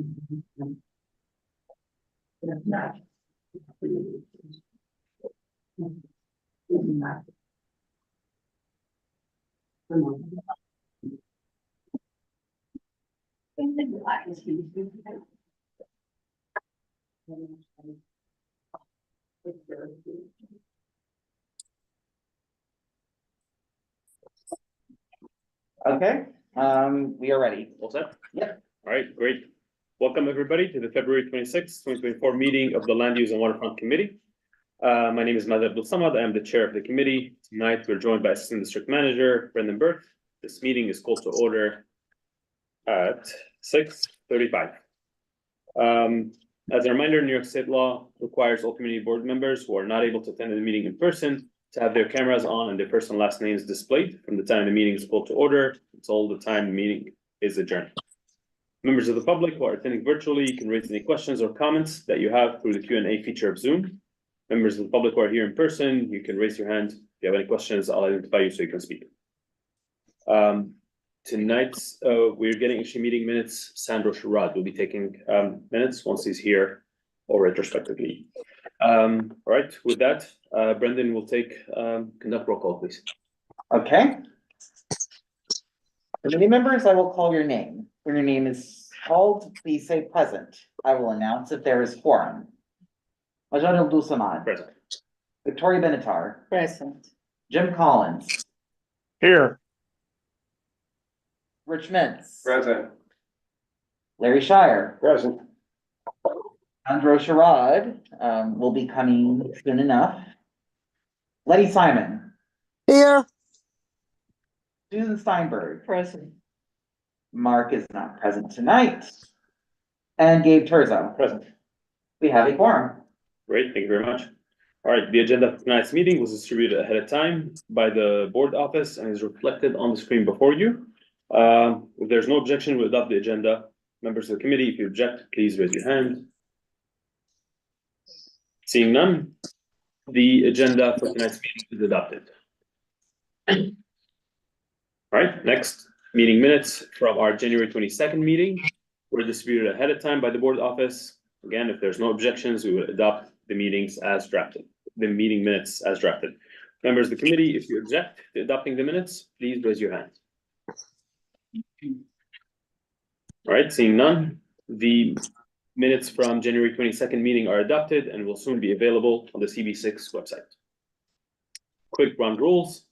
Okay, we are ready. All set? Yep. All right, great. Welcome, everybody, to the February 26th, 2024 meeting of the Land Use and Waterfront Committee. My name is Madh Abdul Samad. I am the chair of the committee. Tonight, we're joined by Assistant District Manager Brendan Burke. This meeting is called to order at 6:35. As a reminder, New York State law requires all community board members who are not able to attend the meeting in person to have their cameras on and their first and last names displayed from the time the meeting is called to order until the time the meeting is adjourned. Members of the public who are attending virtually, you can raise any questions or comments that you have through the Q&A feature of Zoom. Members of the public who are here in person, you can raise your hand. If you have any questions, I'll identify you so you can speak. Tonight, we're getting issue meeting minutes. Sandro Sharad will be taking minutes once he's here or retrospectively. All right, with that, Brendan will conduct roll call, please. Okay. Committee members, I will call your name. When your name is called, please say present. I will announce if there is quorum. Majid Abdul Samad. Present. Victoria Benatar. Present. Jim Collins. Here. Rich Mintz. Present. Larry Shire. Present. Sandro Sharad will be coming soon enough. Letty Simon. Here. Susan Steinberg. Present. Mark is not present tonight. And Gabe Terzo. Present. We have a quorum. Great, thank you very much. All right, the agenda for tonight's meeting was distributed ahead of time by the board office and is reflected on the screen before you. If there's no objection, we'll adopt the agenda. Members of the committee, if you object, please raise your hand. Seeing none, the agenda for tonight's meeting is adopted. All right, next, meeting minutes from our January 22nd meeting were distributed ahead of time by the board office. Again, if there's no objections, we will adopt the meetings as drafted, the meeting minutes as drafted. Members of the committee, if you object to adopting the minutes, please raise your hand. All right, seeing none, the minutes from January 22nd meeting are adopted and will soon be available on the CB6 website. Quick ground rules.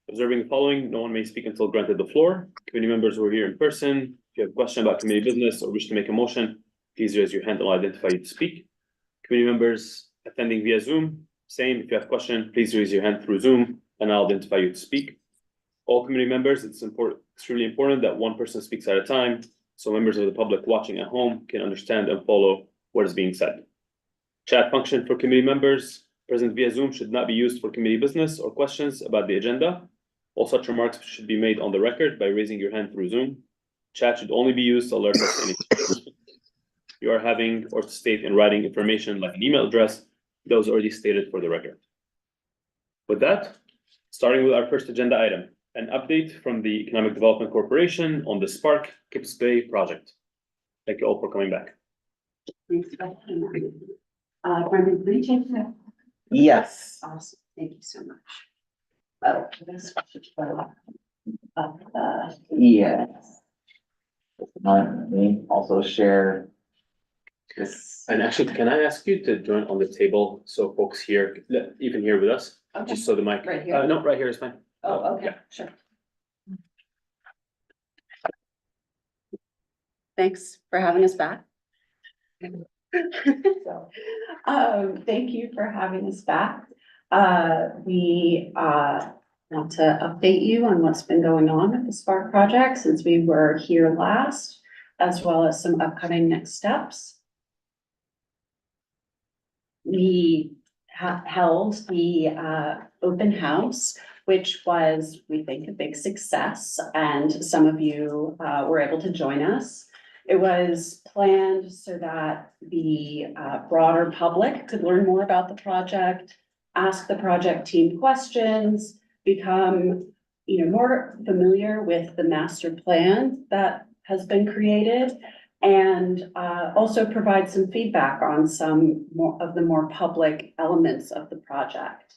Observing the following, no one may speak until granted the floor. Committee members who are here in person, if you have a question about committee business or wish to make a motion, please raise your hand and I'll identify you to speak. Committee members attending via Zoom, same. If you have a question, please raise your hand through Zoom and I'll identify you to speak. All committee members, it's extremely important that one person speaks at a time so members of the public watching at home can understand and follow what is being said. Chat function for committee members present via Zoom should not be used for committee business or questions about the agenda. All such remarks should be made on the record by raising your hand through Zoom. Chat should only be used to alert us to any questions you are having or to state in writing information like an email address that was already stated for the record. With that, starting with our first agenda item, an update from the Economic Development Corporation on the Spark Kips Bay project. Thank you all for coming back. Brendan, will you take that? Yes. Awesome, thank you so much. Oh, this Yes. Let me also share this. And actually, can I ask you to join on the table so folks here, even here with us, Okay. just so the mic. Right here? No, right here is fine. Oh, okay, Yeah. sure. Thanks for having us back. So, thank you for having us back. We want to update you on what's been going on with the Spark project since we were here last, as well as some upcoming next steps. We held the open house, which was, we think, a big success, and some of you were able to join us. It was planned so that the broader public could learn more about the project, ask the project team questions, become more familiar with the master plan that has been created, and also provide some feedback on some more of the more public elements of the project.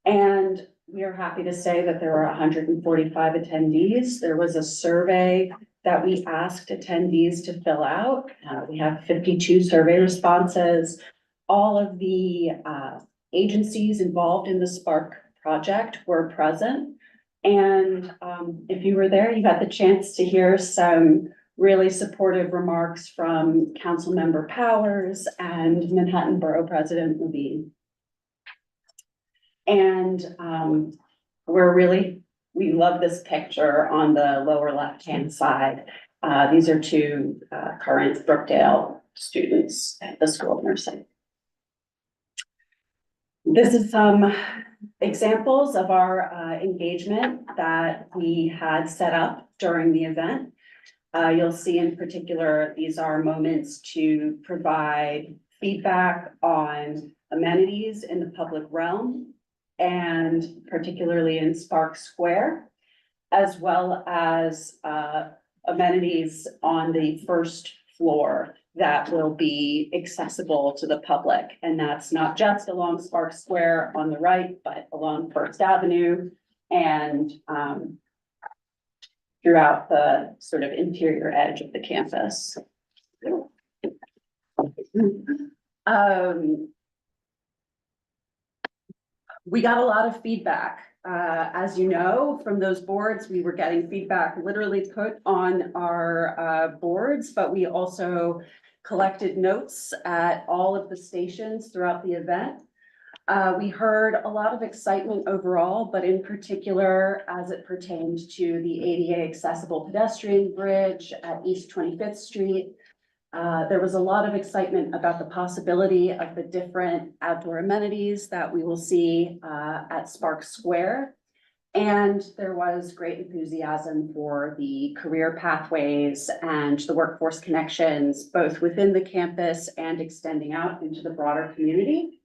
And we are happy to say that there were 145 attendees. There was a survey that we asked attendees to fill out. We have 52 survey responses. All of the agencies involved in the Spark project were present. And if you were there, you got the chance to hear some really supportive remarks from Councilmember Powers and Manhattan Borough President Levine. And we love this picture on the lower left-hand side. These are two current Brookdale students at the School of Nursing. This is some examples of our engagement that we had set up during the event. You'll see in particular, these are moments to provide feedback on amenities in the public realm, and particularly in Spark Square, as well as amenities on the first floor that will be accessible to the public. And that's not just along Spark Square on the right, but along First Avenue and throughout the sort of interior edge of the campus. We got a lot of feedback. As you know, from those boards, we were getting feedback literally put on our boards, but we also collected notes at all of the stations throughout the event. We heard a lot of excitement overall, but in particular, as it pertained to the ADA accessible pedestrian bridge at East 25th Street. There was a lot of excitement about the possibility of the different outdoor amenities that we will see at Spark Square. And there was great enthusiasm for the career pathways and the workforce connections, both within the campus and extending out into the broader community.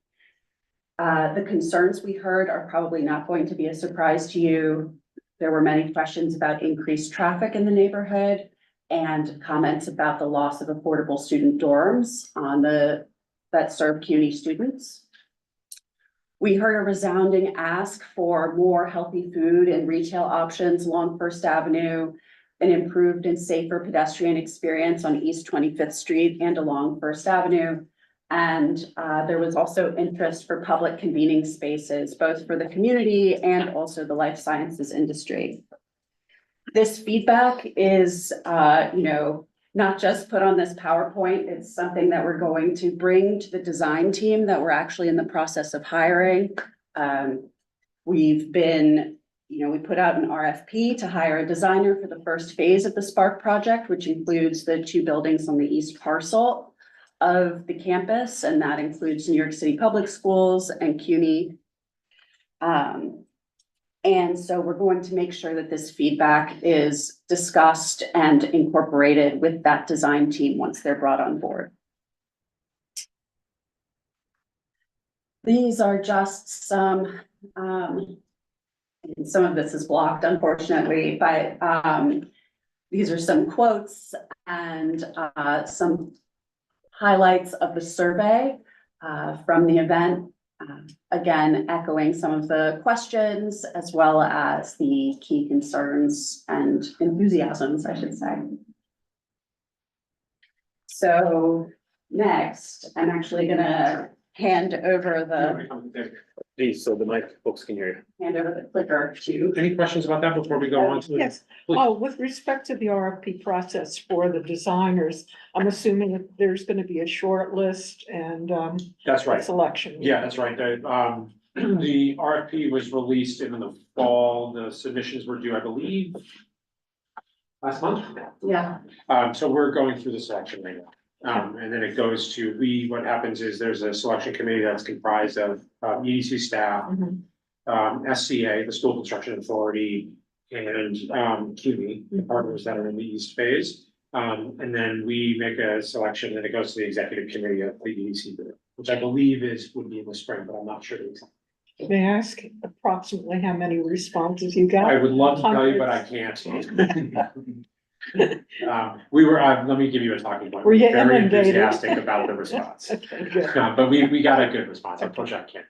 The concerns we heard are probably not going to be a surprise to you. There were many questions about increased traffic in the neighborhood and comments about the loss of affordable student dorms that serve CUNY students. We heard a resounding ask for more healthy food and retail options along First Avenue, an improved and safer pedestrian experience on East 25th Street and along First Avenue. And there was also interest for public convening spaces, both for the community and also the life sciences industry. This feedback is, not just put on this PowerPoint. It's something that we're going to bring to the design team that we're actually in the process of hiring. We put out an RFP to hire a designer for the first phase of the Spark project, which includes the 2 buildings on the east parcel of the campus, and that includes New York City Public Schools and CUNY. And so we're going to make sure that this feedback is discussed and incorporated with that design team once they're brought on board. These are just some of this is blocked, unfortunately, but these are some quotes and some highlights of the survey from the event. Again, echoing some of the questions as well as the key concerns and enthusiasms, I should say. So next, I'm actually gonna hand over Please, so the mic folks can hear the clicker to. Any questions about that before we go on to? Yes, Please. with respect to the RFP process for the designers, I'm assuming that there's gonna be a short list and That's right. selection. Yeah, that's right. The RFP was released in the fall. The submissions were due, I believe, last month. Yeah. So we're going through the selection right now. And then it goes to, what happens is there's a selection committee that's comprised of EDC staff, Mhm. SCA, the School Construction Authority, and CUNY, the partners that are in the East phase. And then we make a selection and it goes to the executive committee of the EDC group, which I believe would be in the spring, but I'm not sure. May I ask approximately how many responses you got? I would love to tell you, but I can't. We were, let me give you a talking point. Were you Very inundated? enthusiastic about the response. Okay, good. But we got a good response. Unfortunately, I can't.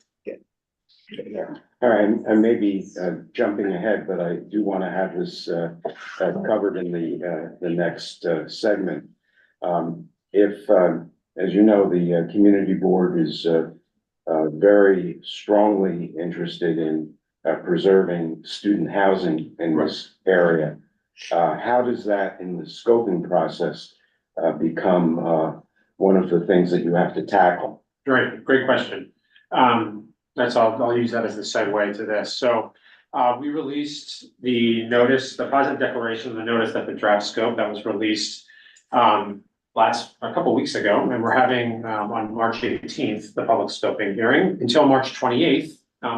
All right, and maybe jumping ahead, but I do want to have this covered in the next segment. If, as you know, the community board is very strongly interested in preserving student housing in this area. How does that, in the scoping process, become one of the things that you have to tackle? Great question. I'll use that as the segue to this. So, we released the notice, the positive declaration, the notice that the draft scope that was released, a couple of weeks ago, and we're having, on March 18th, the public scoping hearing. Until March 28th,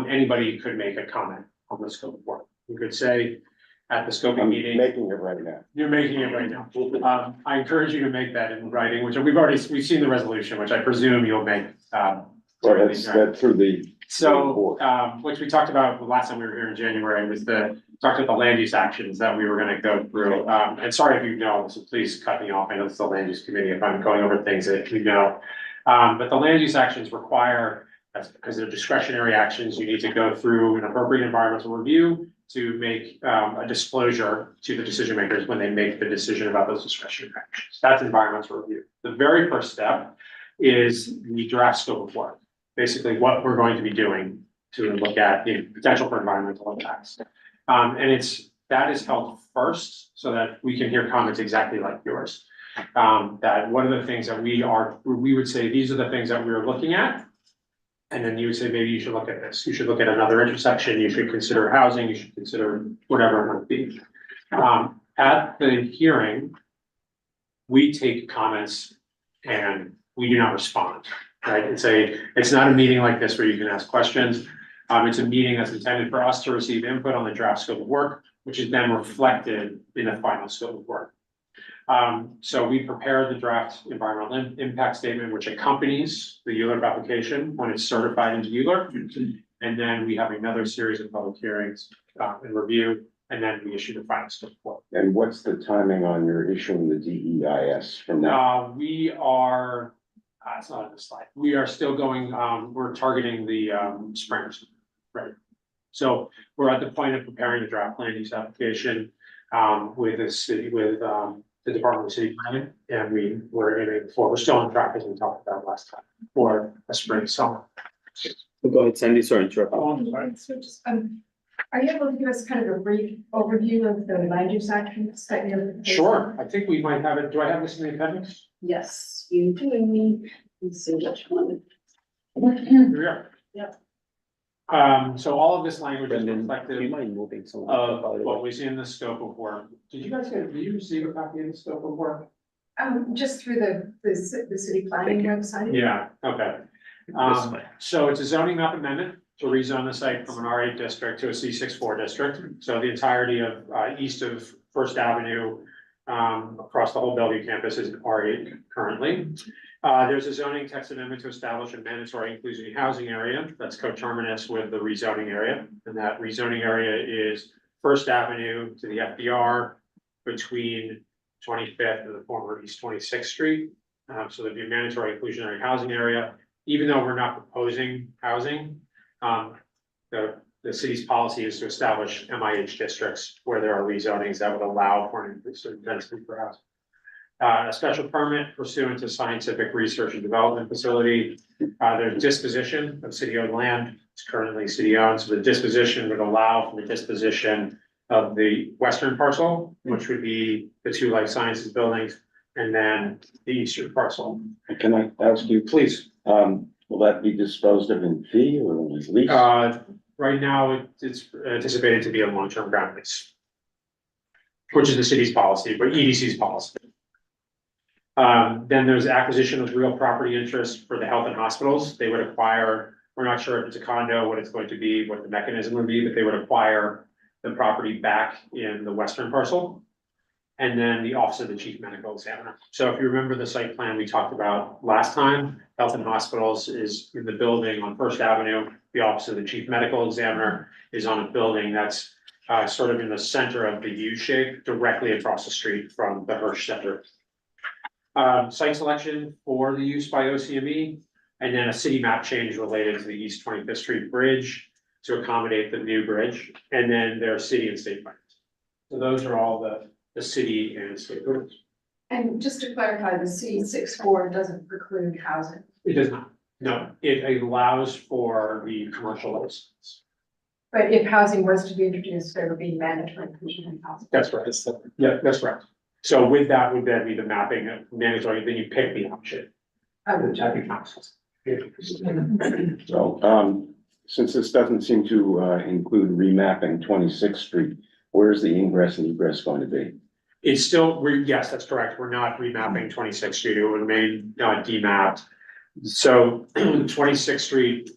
anybody could make a comment on the scope of work. You could say at the scoping I'm meeting. making it right now. You're making it right now. I encourage you to make that in writing, which we've seen the resolution, which I presume you'll make, Or that's through the. so, which we talked about the last time we were here in January was talked about the land use actions that we were gonna go through. And sorry if you know, so please cut me off. I know it's the land use committee if I'm going over things that you know. But the land use actions require, because they're discretionary actions, you need to go through an appropriate environmental review to make a disclosure to the decision makers when they make the decision about those discretionary actions. That's environmental review. The very first step is the draft scope of work. Basically what we're going to be doing to look at the potential for environmental impacts. And that is held first so that we can hear comments exactly like yours. That one of the things that we would say, these are the things that we're looking at. And then you would say, maybe you should look at this, you should look at another intersection, you should consider housing, you should consider whatever it might be. At the hearing, we take comments and we do not respond, right? It's not a meeting like this where you can ask questions. It's a meeting that's intended for us to receive input on the draft scope of work, which is then reflected in the final scope of work. So we prepared the draft environmental impact statement, which accompanies the ULURP application when it's certified into ULURP. And then we have another series of public hearings and review, and then we issue the final scope of work. And what's the timing on your issuing the DEIS from now? We are, it's not on the slide. We are still going, we're targeting the spring, right? So we're at the point of preparing the draft land use application with the city, with the Department of City Planning, and we're aiming for, we're still on track as we talked about last time for a spring, summer. Go ahead, Sandy, sorry, interrupt. So just, are you able to give us kind of a brief overview of the land use actions that you're? Sure, I think we might have it. Do I have this in the appendix? Yes, you do. Let's see which one. Here we are. Yep. So all of this language is Brendan, do you reflective mind moving some? of what we see in the scope of work. Did you receive a copy of the scope of work? Just through the city planning website? Yeah, okay. That's fine. So it's a zoning map amendment to rezone the site from an R8 district to a C64 district. So the entirety of east of First Avenue across the whole Bellevue campus is R8 currently. There's a zoning text amendment to establish a mandatory inclusionary housing area that's coterminous with the rezoning area. And that rezoning area is First Avenue to the FDR between 25th and the former East 26th Street. So there'd be a mandatory inclusionary housing area. Even though we're not proposing housing, the city's policy is to establish MIH districts where there are rezonings that would allow for an increase in density for housing. A special permit pursuant to scientific research and development facility. There's disposition of city-owned land. It's currently city-owned, so the disposition would allow for the disposition of the western parcel, which would be the two life sciences buildings, and then the eastern parcel. Can I ask you, Please. will that be disposed of in fee or in lease? Right now, it's anticipated to be a long-term ground lease, which is the city's policy, but EDC's policy. Then there's acquisition of real property interest for the health and hospitals. They would acquire, we're not sure if it's a condo, what it's going to be, what the mechanism would be, but they would acquire the property back in the western parcel. And then the Office of the Chief Medical Examiner. So if you remember the site plan we talked about last time, Health and Hospitals is in the building on First Avenue. The Office of the Chief Medical Examiner is on a building that's sort of in the center of the U shape, directly across the street from the Hirsch Center. Site selection for the use by OCME, and then a city map change related to the East 25th Street Bridge to accommodate the new bridge, and then their city and state plans. So those are all the city and state plans. And just to clarify, the C64 doesn't preclude housing. It does not, no, it allows for the commercial license. But if housing was to be introduced, there would be mandatory provision in housing. That's right. Yeah, that's right. So with that would then be the mapping of mandatory, then you pick the option. The typing houses. So, since this doesn't seem to, include remapping 26th Street, where's the ingress and egress going to be? It's still, yes, that's correct. We're not remapping 26th Street. It would remain demapped. So 26th Street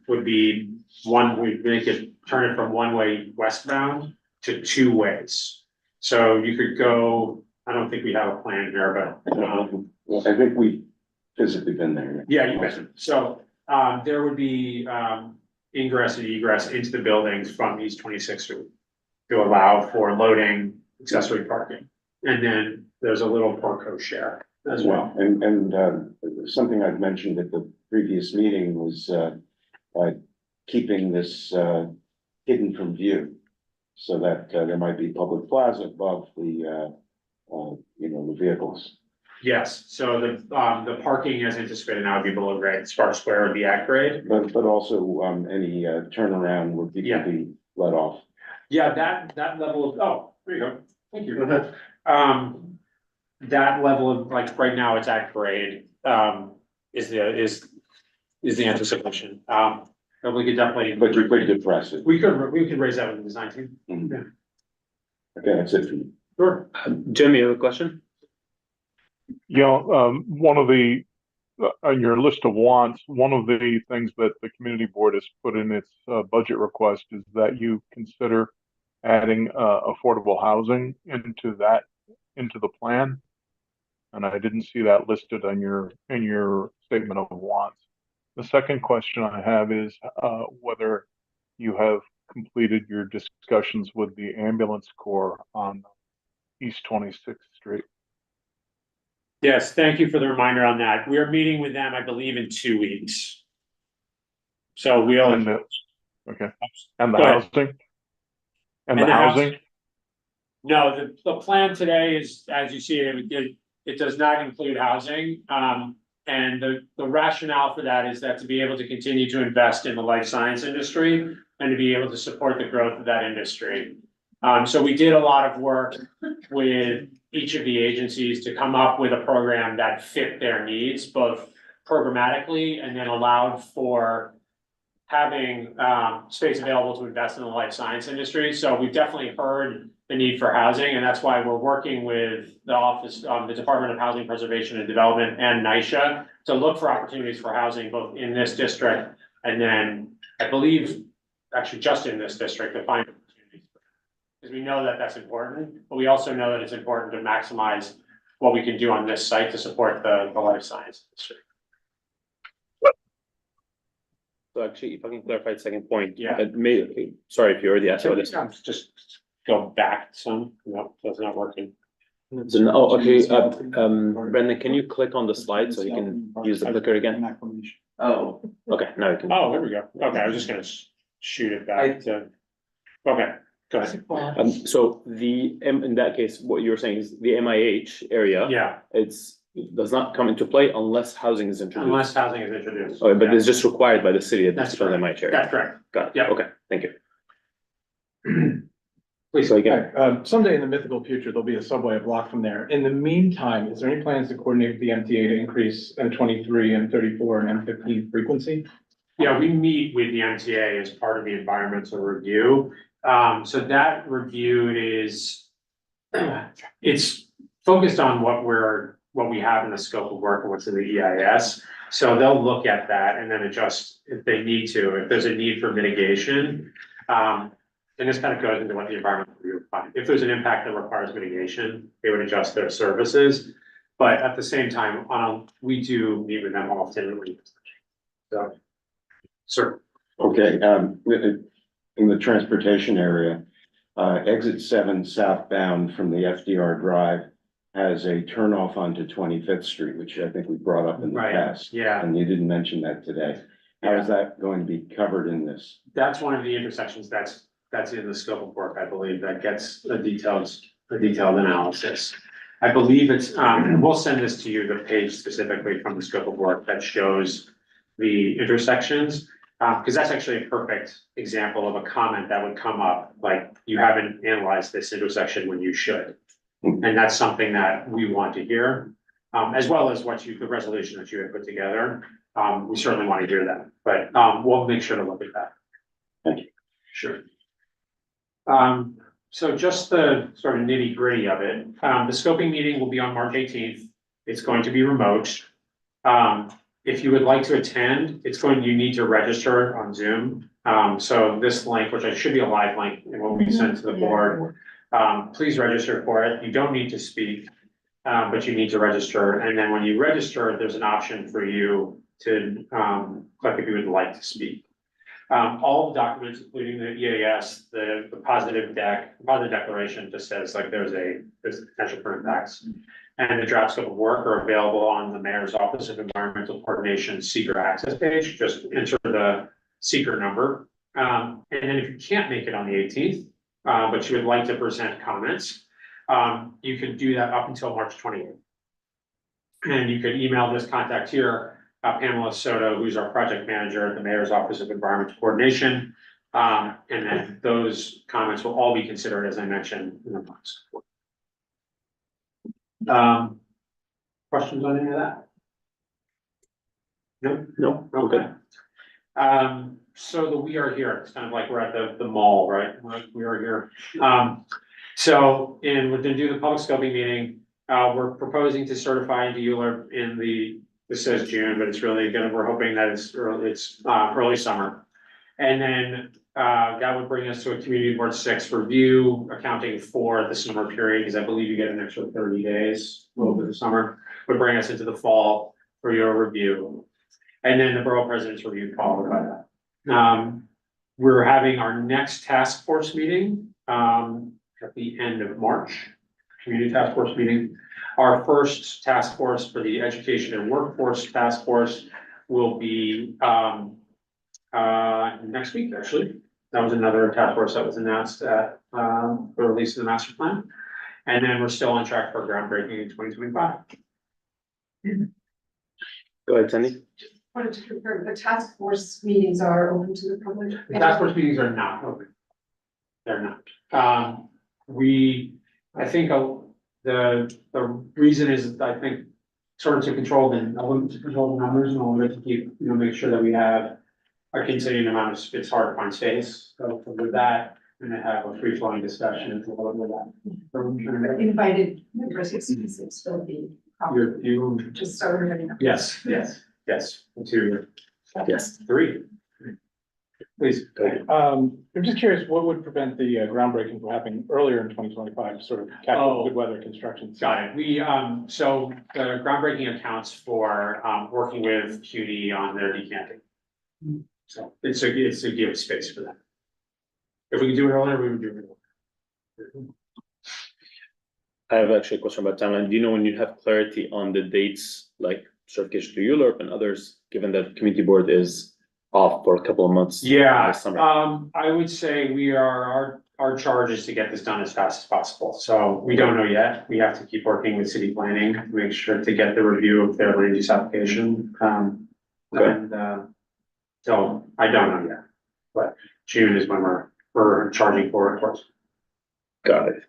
would be we make it, turn it from one way westbound to two ways. So you could go, I don't think we have a plan here, but, Well, I think we physically been there. yeah, you bet. So, there would be, ingress and egress into the buildings from East 26th Street to allow for loading, accessory parking. And then there's a little portico share as well. And something I've mentioned at the previous meeting was, keeping this, hidden from view. So that, there might be public plaza above the, the vehicles. Yes, so the parking as anticipated now would be below grade, Spark Square would be at grade. But also, any, turnaround would be, Yeah. be let off. Yeah, that level of, oh, there you go, thank you. That level of, like, right now it's at grade, is the anticipation. But we could definitely. But you could depress it. We could raise that with the design team. Mhm. Okay, that's it for me. Sure. Jim, you have a question? Yeah, one of the, on your list of wants, one of the things that the community board has put in its budget request is that you consider adding affordable housing into the plan. And I didn't see that listed on in your statement of wants. The second question I have is whether you have completed your discussions with the ambulance corps on East 26th Street. Yes, thank you for the reminder on that. We are meeting with them, I believe, in 2 weeks. So we'll. And okay, and the Go ahead. housing? And And the the house- housing? No, the plan today is, as you see, it does not include housing. And the rationale for that is that to be able to continue to invest in the life science industry and to be able to support the growth of that industry. So we did a lot of work with each of the agencies to come up with a program that fit their needs, both programmatically and then allowed for having space available to invest in the life science industry. So we've definitely heard the need for housing, and that's why we're working with the office, the Department of Housing Preservation and Development and NYCHA to look for opportunities for housing both in this district and then I believe actually just in this district to find opportunities. Because we know that that's important, but we also know that it's important to maximize what we can do on this site to support the life science industry. So actually, if I can clarify the second point. Yeah. Sorry if you already asked about this. Just go back some, no, that's not working. So, okay, Brendan, can you click on the slide so you can use the clicker again? Oh, Okay, now you can. Oh, there we go. Okay, I was just gonna shoot it back to. Okay, go ahead. So in that case, what you're saying is the MIH area. Yeah, It does not come into play unless housing is introduced. unless housing is introduced. Okay, but Yeah. it's just required by the city at That's this point, MIH area. That's correct. Got it. Yeah. Okay, thank you. Please. So again, Someday in the mythical future, there'll be a subway a block from there. In the meantime, is there any plans to coordinate with the MTA to increase M23, M34 and M15 frequency? Yeah, we meet with the MTA as part of the environmental review. So that review is. It's focused on what we have in the scope of work and what's in the EIS. So they'll look at that and then adjust if they need to, if there's a need for mitigation. And this kind of goes into what the environmental review would find. If there's an impact that requires mitigation, they would adjust their services. But at the same time, we do meet with them often. So. Sir. Okay, in the transportation area, exit 7 southbound from the FDR Drive has a turnoff onto 25th Street, which I think we brought up in the Right, past. yeah. And you didn't mention that today. How is that going to be covered in this? That's one of the intersections that's in the scope of work, I believe, that gets a detailed analysis. I believe it's, and we'll send this to you, the page specifically from the scope of work that shows the intersections. Because that's actually a perfect example of a comment that would come up, like, you haven't analyzed this intersection when you should. And that's something that we want to hear, as well as the resolution that you had put together. We certainly want to hear that, but, we'll make sure to look at that. Thank you. Sure. So just the sort of nitty gritty of it, the scoping meeting will be on March 18th. It's going to be remote. If you would like to attend, you need to register on Zoom. So this link, which should be a live link, and will be sent to the board. Please register for it. You don't need to speak, but you need to register. And then when you register, there's an option for you to click if you would like to speak. All the documents, including the EAS, the positive declaration just says like there's potential for impacts. And the draft scope of work are available on the Mayor's Office of Environmental Coordination seeker access page. Just enter the seeker number. And then if you can't make it on the 18th, but you would like to present comments, you can do that up until March 28th. And you can email this contact here, Pamela Soto, who's our project manager at the Mayor's Office of Environmental Coordination. And then those comments will all be considered, as I mentioned, in the months. Questions on any of that? No? Okay. So we are here, it's kind of like we're at the mall, right? We are here. So we're gonna do the public scoping meeting. We're proposing to certify into ULURP this says June, but it's really we're hoping that it's early summer. And then that would bring us to a community board 6 review, accounting for the summer period, because I believe you get an extra 30 days over the summer, would bring us into the fall for your review. And then the borough president's review followed by that. We're having our next task force meeting at the end of March, community task force meeting. Our first task force for the education and workforce task force will be next week, actually. That was another task force that was announced at the release of the master plan. And then we're still on track for groundbreaking in 2025. Go ahead, Sandy. Wanted to confirm, the task force meetings are open to the public? The task force meetings are not open. They're not. I think the reason is, I think, sort of to control the numbers and all that, to keep, make sure that we have a continuing amount of, it's hard to find space. So with that, and to have a free flowing discussion with that. Invited members of CBC will be. You Just so everybody knows. Yes. 2, yes, 3. Please. I'm just curious, what would prevent the groundbreaking from happening earlier in 2025, sort of capture good weather construction? Got it. We, so the groundbreaking accounts for, working with CUNY on their decanting. So it's a give space for that. If we could do it earlier, we would do it earlier. I have actually a question about timeline. Do you know when you'd have clarity on the dates, like certification to ULURP and others, given that community board is off for a couple of months? Yeah, this summer? I would say our charge is to get this done as fast as possible. So we don't know yet. We have to keep working with city planning to make sure to get the review of their land use application. So I don't know yet, but June is when we're charging for it, of course. Got it.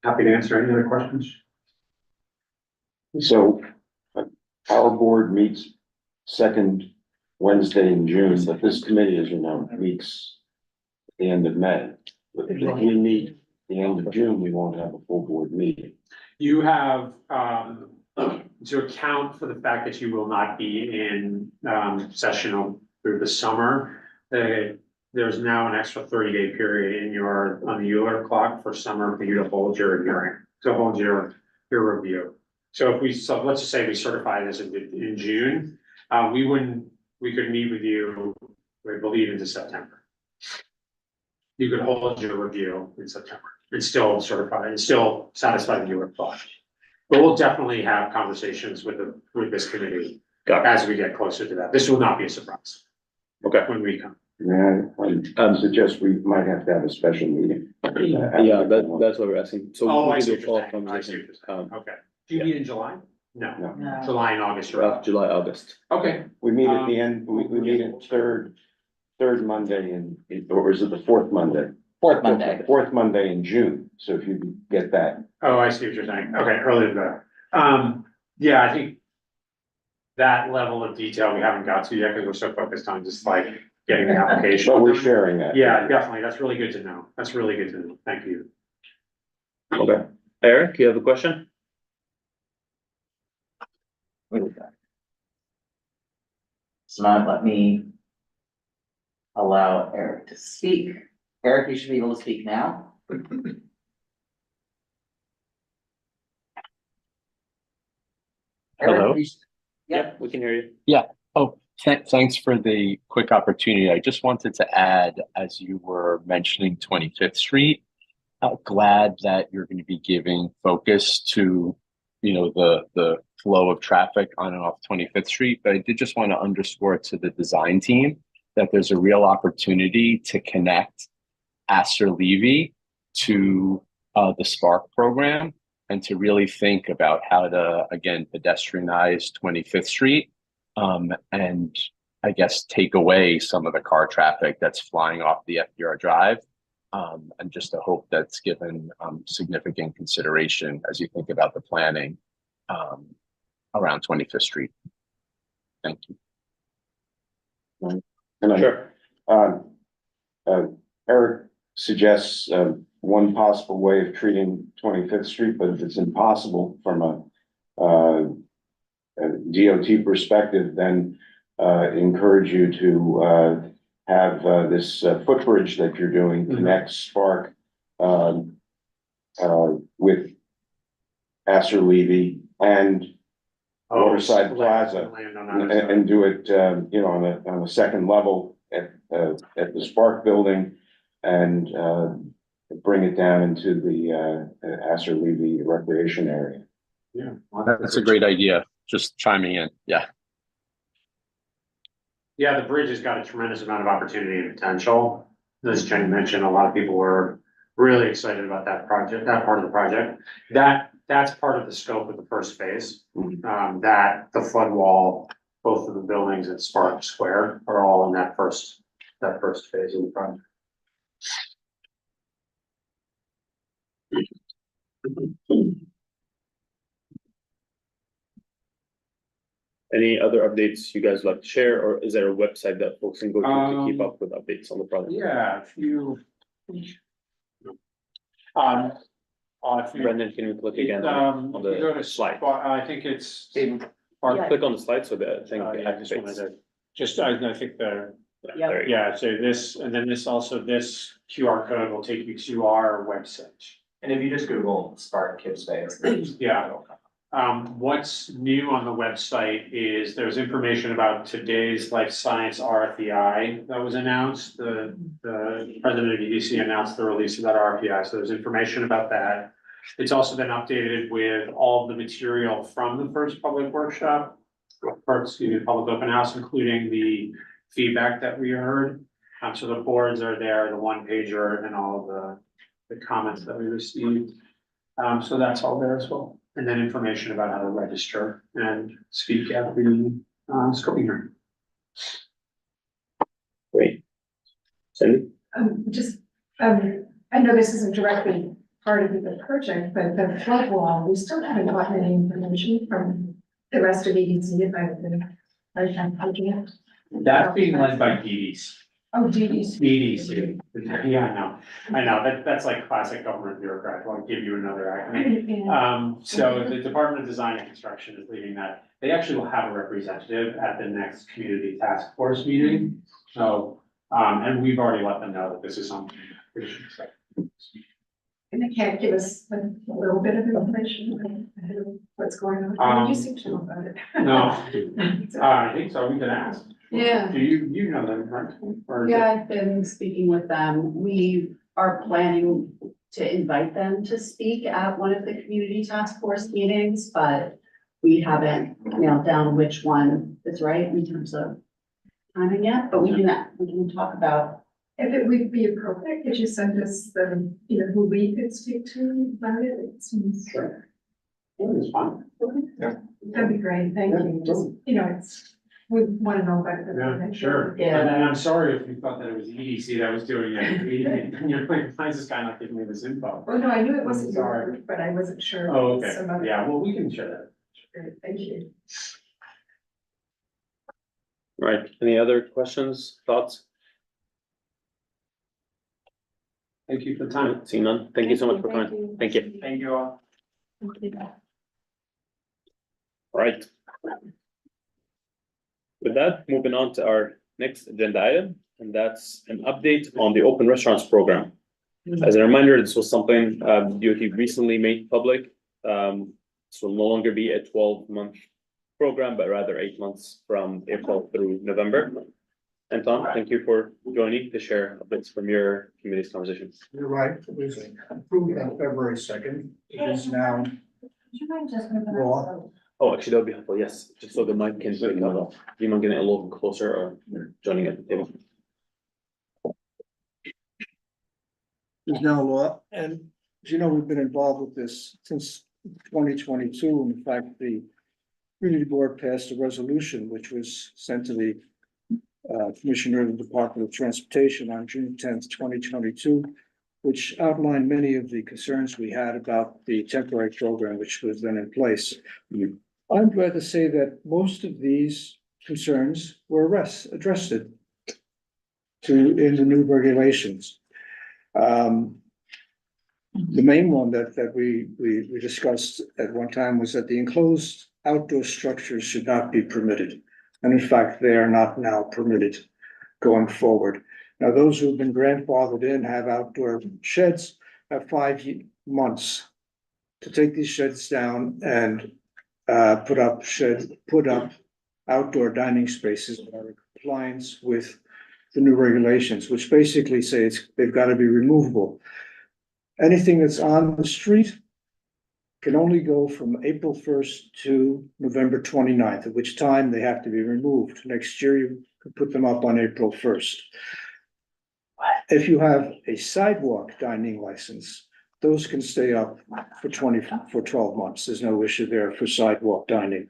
Happy to answer any other questions. So our board meets second Wednesday in June, but this committee, as you know, meets at the end of May. But if we meet the end of June, we won't have a full board meeting. You have, to account for the fact that you will not be in, session through the summer, there's now an extra 30-day period on the ULURP clock for summer for you to hold your hearing, to hold your review. So let's just say we certify this in June, we could meet with you we believe into September. You could hold your review in September and still certify and still satisfy the Newark thought. But we'll definitely have conversations with this committee Got it. as we get closer to that. This will not be a surprise Okay, when we come. Yeah, I suggest we might have to have a special meeting. yeah, that's what we're asking. So Oh, we I can see do a what you're follow-up saying. I see what conversation, you're saying. um, Okay. Do you meet in July? No, No. No. July and August. are throughout out. July, August. Okay, We meet at the end, we meet at third Monday or is it the fourth Monday? Fourth Monday. Fourth Monday in June, so if you get that. oh, I see what you're saying. Okay, earlier the better. Yeah, I think that level of detail we haven't got to yet because we're so focused on just like getting the application. But we're sharing that. Yeah, definitely. That's really good to know. That's really good to know. Thank you. Okay, Eric, you have a question? Wait a second. So now let me allow Eric to speak. Eric, you should be able to speak now. Hello? Eric, you should- Yep, Yep, we can hear you. Oh, thanks for the quick opportunity. I just wanted to add, as you were mentioning 25th Street, glad that you're going to be giving focus to, the flow of traffic on and off 25th Street. But I did just want to underscore to the design team that there's a real opportunity to connect Astor Levy to the Spark program and to really think about how to, again, pedestrianize 25th Street and I guess take away some of the car traffic that's flying off the FDR Drive. And just to hope that's given significant consideration as you think about the planning around 25th Street. Thank you. And Sure. Eric suggests, one possible way of treating 25th Street, but if it's impossible from a DOT perspective, then, encourage you to, have, this, footbridge that you're doing connect Spark, with Astor Levy and Waterside Plaza. Land on that side. And do it, on a second level at the Spark building and, bring it down into the, Astor Levy recreation area. Yeah. That's a great idea. Just chiming in. Yeah. Yeah, the bridge has got a tremendous amount of opportunity and potential. As Jenny mentioned, a lot of people were really excited about that project, that part of the project. That's part of the scope of the first phase. That the flood wall, both of the buildings at Spark Square are all in that first phase of the project. Any other updates you guys like to share, or is there a website that folks can go to keep up with updates on the project? Yeah, if you. If you- Brendan, can you click again Um, on if you go the to slide? I think it's. Yeah. Click on the slide so that thing I just wanted activates. to, just, I think the, Yeah. There you go. yeah, so this, and then this also, this QR code will take you to our website. And if you just Google Spark Kid Space. Yeah. What's new on the website is there's information about today's life science RFEI that was announced. The president of EDC announced the release of that RFEI, so there's information about that. It's also been updated with all the material from the first public workshop, public open house, including the feedback that we heard. So the boards are there, the one pager and all of the comments that we received. So that's all there as well. And then information about how to register and speak at the scoping hearing. Great. Cindy? I know this isn't directly part of the project, but the flood wall, we still haven't gotten any information from the rest of EDC about the project. That's being led by DDs. Oh, DDC. DDC. Yeah, I know, that's like classic government bureaucrat, I'll give you another acronym. So the Department of Design and Construction is leading that. They actually will have a representative at the next community task force meeting. So, and we've already let them know that this is something we should expect. And they can't give us a little bit of information about what's going on. You seem to know about it. No, I think so, we can ask. Yeah. Do you know them, right? Or is it- Yeah, I've been speaking with them. We are planning to invite them to speak at one of the community task force meetings, but we haven't nailed down which one is right in terms of timing yet, but we can talk about. If it would be appropriate, could you send us the, who we could speak to about it? It seems, Sure. Yeah, it's fine. that'd be great, thank you. Just, we want to know about it. Yeah, sure. Yeah. And I'm sorry if you thought that it was EDC that was doing it. You're like, why is this guy not giving me this info? Well, no, I knew it wasn't Sorry. your, but I wasn't sure. Oh, okay. Some other- Yeah, well, we can share that. Great, thank you. Right, any other questions, thoughts? Thank you for the time. Seeing none, thank you so much for coming, thank you. Thank you all. Right. With that, moving on to our next agenda item, and that's an update on the open restaurants program. As a reminder, this was something DOT recently made public. This will no longer be a 12-month program, but rather 8 months from April through November. And Tom, thank you for joining to share updates from your committee's conversations. You're right, it was approved on February 2nd. It is now Would you mind just moving Law. Oh, actually, that would be helpful, yes, just so the mic can pick up. Do you mind getting a little closer or joining at the table? is now law, and as you know, we've been involved with this since 2022. In fact, the community board passed a resolution which was sent to the Commissioner of the Department of Transportation on June 10th, 2022, which outlined many of the concerns we had about the temporary program which was then in place. I'm glad to say that most of these concerns were addressed in the new regulations. The main one that we discussed at one time was that the enclosed outdoor structures should not be permitted. And in fact, they are not now permitted going forward. Now, those who have been grandfathered in have outdoor sheds, have 5 months to take these sheds down and put up outdoor dining spaces that are in compliance with the new regulations, which basically say they've got to be removable. Anything that's on the street can only go from April 1st to November 29th, at which time they have to be removed. Next year, you could put them up on April 1st. If you have a sidewalk dining license, those can stay up for 12 months. There's no issue there for sidewalk dining.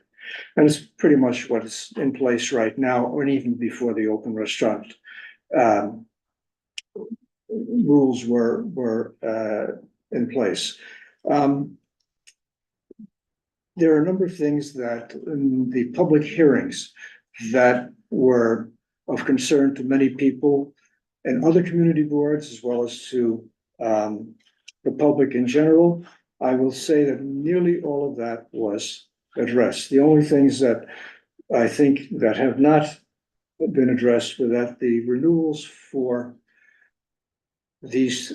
And it's pretty much what's in place right now, or even before the open restaurant rules were in place. There are a number of things that in the public hearings that were of concern to many people and other community boards, as well as to the public in general. I will say that nearly all of that was addressed. The only things that I think that have not been addressed were that the renewals for these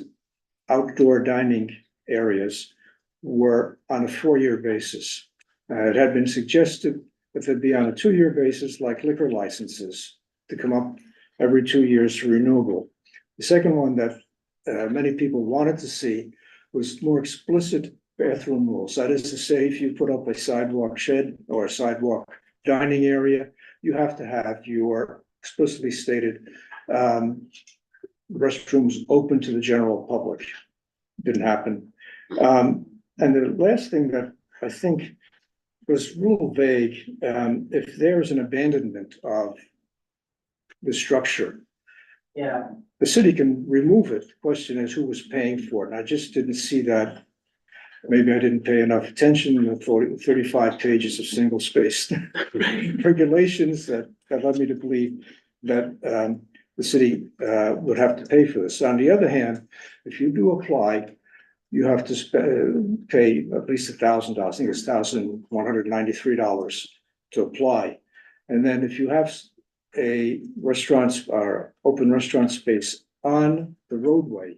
outdoor dining areas were on a 4-year basis. It had been suggested that they'd be on a 2-year basis like liquor licenses to come up every 2 years for renewable. The second one that many people wanted to see was more explicit bathroom rules. That is to say, if you put up a sidewalk shed or a sidewalk dining area, you have to have your explicitly stated restrooms open to the general public. Didn't happen. And the last thing that I think was a little vague, if there's an abandonment of the structure, Yeah. the city can remove it. The question is who was paying for it. And I just didn't see that. Maybe I didn't pay enough attention in the 35 pages of single spaced regulations that led me to believe that the city would have to pay for this. On the other hand, if you do apply, you have to pay at least $1,000. I think it's $1,193 to apply. And then if you have a restaurant or open restaurant space on the roadway,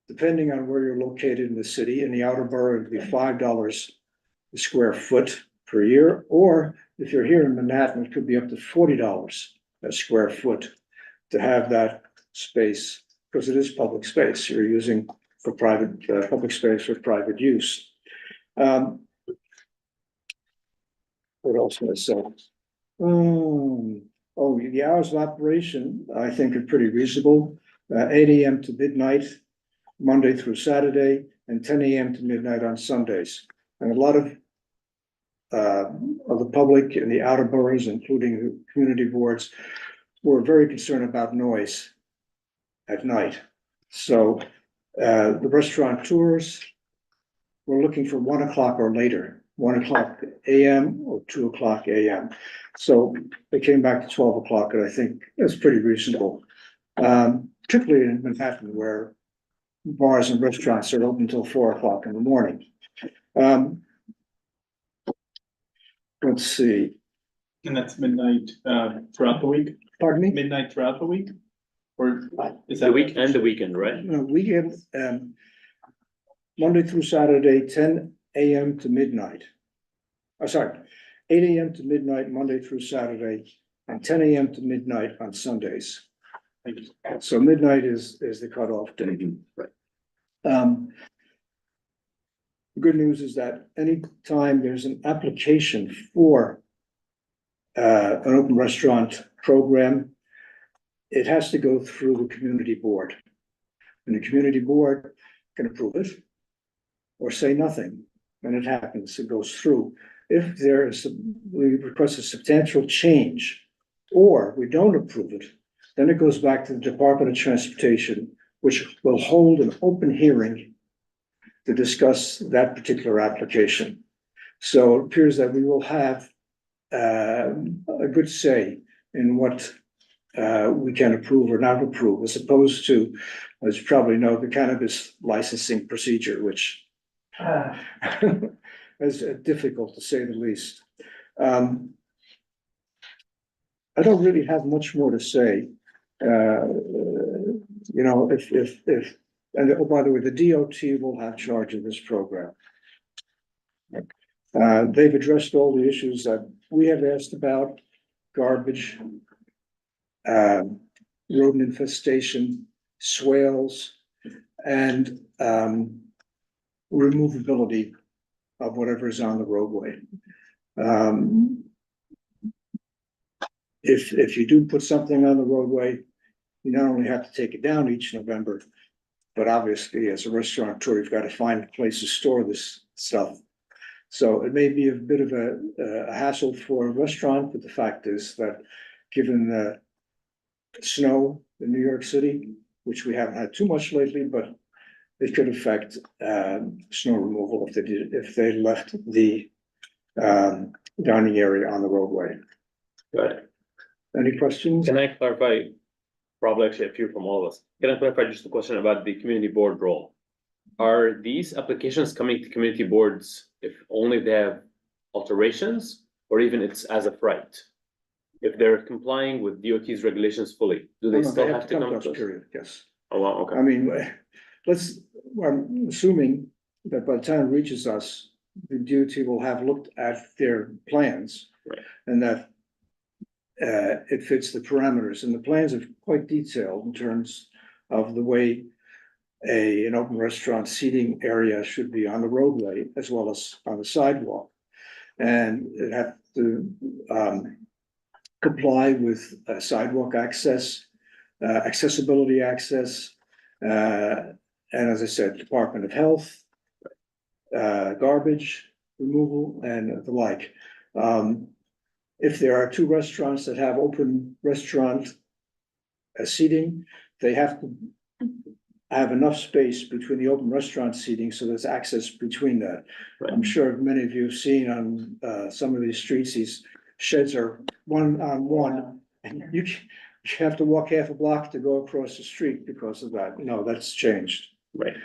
depending on where you're located in the city, in the outer borough, it'd be $5 a square foot per year, or if you're here in Manhattan, it could be up to $40 square foot to have that space, because it is public space you're using for private, public space for private use. What else was I say? Oh, the hours of operation, I think are pretty reasonable, 8 AM to midnight, Monday through Saturday, and 10 AM to midnight on Sundays. And a lot of the public in the outer boroughs, including the community boards, were very concerned about noise at night. So the restaurateurs were looking for 1 o'clock or later, 1 o'clock AM or 2 o'clock AM. So they came back to 12 o'clock, and I think that's pretty reasonable. Particularly in Manhattan, where bars and restaurants are open until 4 o'clock in the morning. Let's see, And that's midnight, throughout the week, pardon me? midnight throughout the week? Or is The that? week and the weekend, right? No, weekend, Monday through Saturday, 10 AM to midnight. Sorry, 8 AM to midnight, Monday through Saturday, and 10 AM to midnight on Sundays. Thank you. So midnight is the cutoff date. Right. The good news is that anytime there's an application for an open restaurant program, it has to go through the community board. And the community board can approve it or say nothing, and it happens, it goes through. If there is, we request a substantial change, or we don't approve it, then it goes back to the Department of Transportation, which will hold an open hearing to discuss that particular application. So it appears that we will have a good say in what we can approve or not approve, as opposed to, as you probably know, the cannabis licensing procedure, which is difficult to say the least. I don't really have much more to say. You know, and oh, by the way, the DOT will have charge of this program. They've addressed all the issues that we have asked about: garbage, rodent infestation, swales, and removability of whatever is on the roadway. If you do put something on the roadway, you not only have to take it down each November, but obviously as a restaurateur, you've got to find a place to store this stuff. So it may be a bit of a hassle for a restaurant, but the fact is that given the snow in New York City, which we haven't had too much lately, but it could affect snow removal if they left the dining area on the roadway. Right. Any questions? Can I clarify, probably actually a few from all of us, can I clarify just a question about the community board role? Are these applications coming to community boards if only they have alterations, or even it's as of right? If they're complying with DOT's regulations fully, do they still have to come to us? Period, yes. Oh, wow, okay. I mean, I'm assuming that by the time it reaches us, the DOT will have looked at their plans. Right. And that it fits the parameters, and the plans are quite detailed in terms of the way an open restaurant seating area should be on the roadway as well as on the sidewalk. And it have to comply with sidewalk access, accessibility access, and as I said, Department of Health, garbage removal and the like. If there are two restaurants that have open restaurant seating, they have to have enough space between the open restaurant seating so there's access between that. Right. I'm sure many of you have seen on some of these streets, these sheds are one on one, and you have to walk half a block to go across the street because of that. No, that's changed. Right.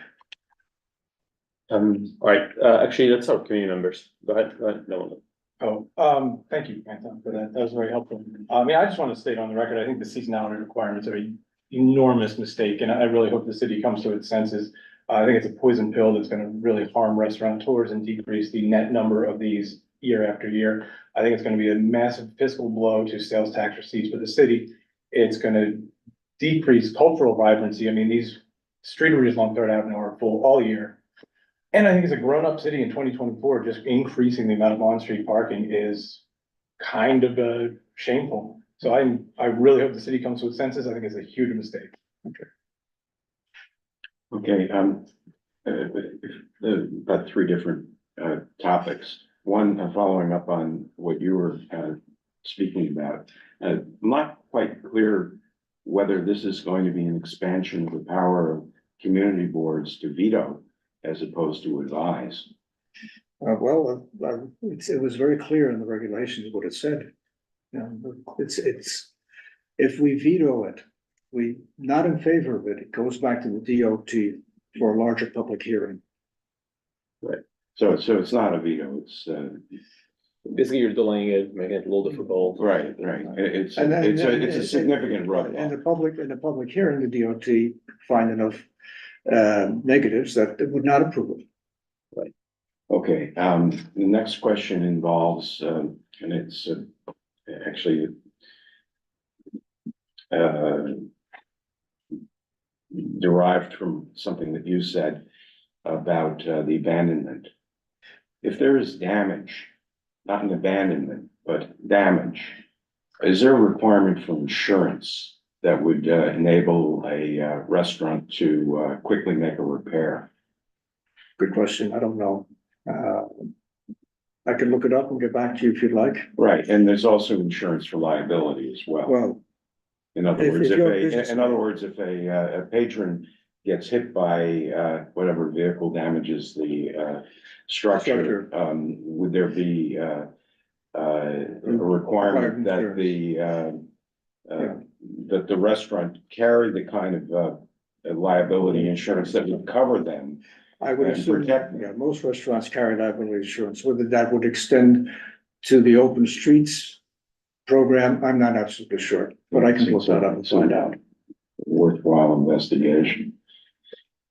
All right, actually, that's our community members. Go ahead, no. Oh, thank you, Anton, for that. That was very helpful. I mean, I just want to state on the record, I think the seasonality requirements are an enormous mistake, and I really hope the city comes to its senses. I think it's a poison pill that's going to really harm restaurateurs and decrease the net number of these year after year. I think it's gonna be a massive fiscal blow to sales tax receipts for the city. It's gonna decrease cultural vibrancy. I mean, these streeteries along Third Avenue are full all year. And I think as a grown-up city in 2024, just increasing the amount of on-street parking is kind of shameful. So I really hope the city comes to its senses. I think it's a huge mistake. Okay, about three different topics. One, following up on what you were speaking about. I'm not quite clear whether this is going to be an expansion of the power of community boards to veto as opposed to advise. It was very clear in the regulations what it said. It's, if we veto it, we not in favor of it, it goes back to the DOT for a larger public hearing. Right. So it's not a veto, it's, Basically, you're delaying it, making it a little difficult. right. It's a significant roadblock. In the public hearing, the DOT find enough negatives that it would not approve it. Okay, the next question involves, and it's actually derived from something that you said about the abandonment. If there is damage, not an abandonment, but damage, is there a requirement for insurance that would enable a restaurant to quickly make a repair? Good question, I don't know. I can look it up and get back to you if you'd like. Right, and there's also insurance for liability as well. Well, In other if words, you're a business- if a patron gets hit by whatever vehicle damages the structure, would there be a requirement that the restaurant carry the kind of liability insurance that would cover them? I would And assume, protect them. yeah, most restaurants carry liability insurance, whether that would extend to the open streets program, I'm not absolutely sure, but I can look that up and find out. Worthwhile investigation.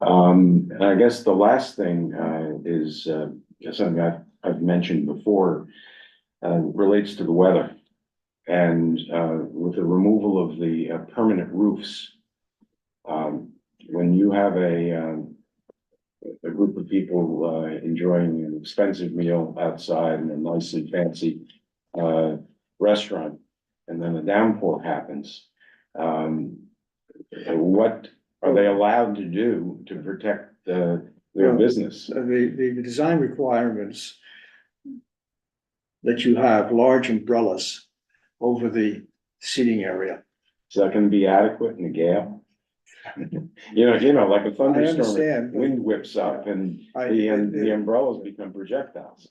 And I guess the last thing is something I've mentioned before, relates to the weather. And with the removal of the permanent roofs, when you have a group of people enjoying an expensive meal outside in a nicely fancy restaurant, and then a downpour happens, what are they allowed to do to protect their business? The design requirements that you have large umbrellas over the seating area. Is that gonna be adequate in a gale? You know, like a I thunderstorm, understand, but wind whips up and I- the umbrellas become projectiles.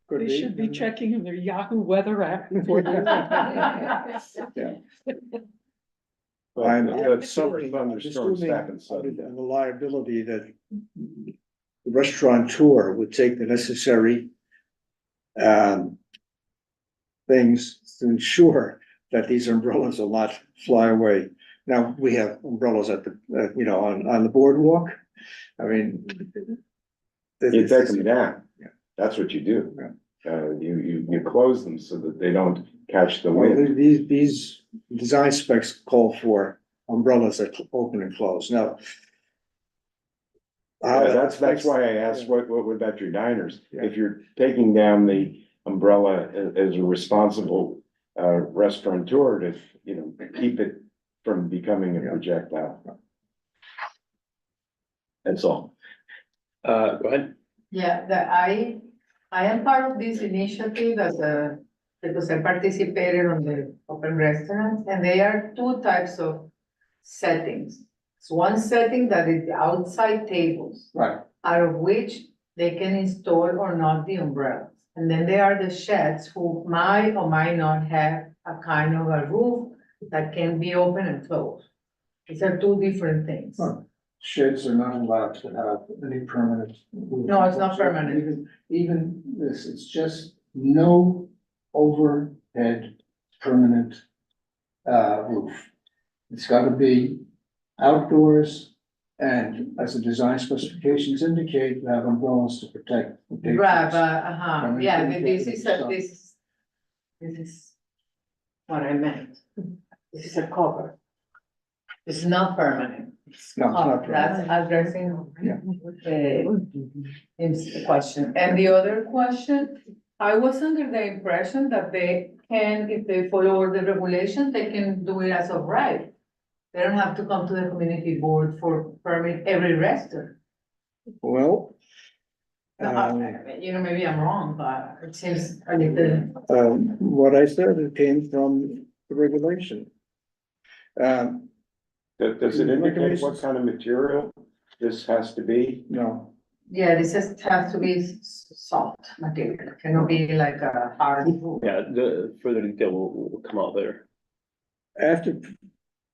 could They should be checking in their Yahoo weather app before they. But summer thunderstorms assuming happen suddenly. the liability that the restaurateur would take the necessary things to ensure that these umbrellas will not fly away. Now, we have umbrellas at the, on the boardwalk. I mean. You take them down. Yeah. That's what you do. You close them so that they don't catch the Well, wind. these design specs call for umbrellas that open and close. Now. That's why I asked, what about your diners? Yeah. If you're taking down the umbrella as a responsible restaurateur to, keep it from becoming a projectile. That's all. Go ahead. Yeah, I am part of this initiative because I participated on the open restaurants, and there are two types of settings. It's one setting that is the outside tables. Right. Out of which they can install or not the umbrellas. And then there are the sheds who might or might not have a kind of a roof that can be open and closed. These are two different things. Huh. Sheds are not allowed to have any permanent. No, it's not permanent. Even this, it's just no overhead permanent roof. It's gotta be outdoors And as the design specifications indicate, they have umbrellas to protect. the Right, patrons. but, yeah, but this is what I meant. This is a cover. This is not permanent. It's No, it's not cover. That's addressing Yeah. the question. And the other question, I was under the impression that they can, if they follow all the regulations, they can do it as of right. They don't have to come to the community board for permit every restaurant. Well. You know, maybe I'm wrong, but it seems a little. What I said, it came from the regulation. Does it indicate what kind of material this has to be? No, Yeah, this just has to be soft material, cannot be like a hard. Yeah, the further detail will come out later. after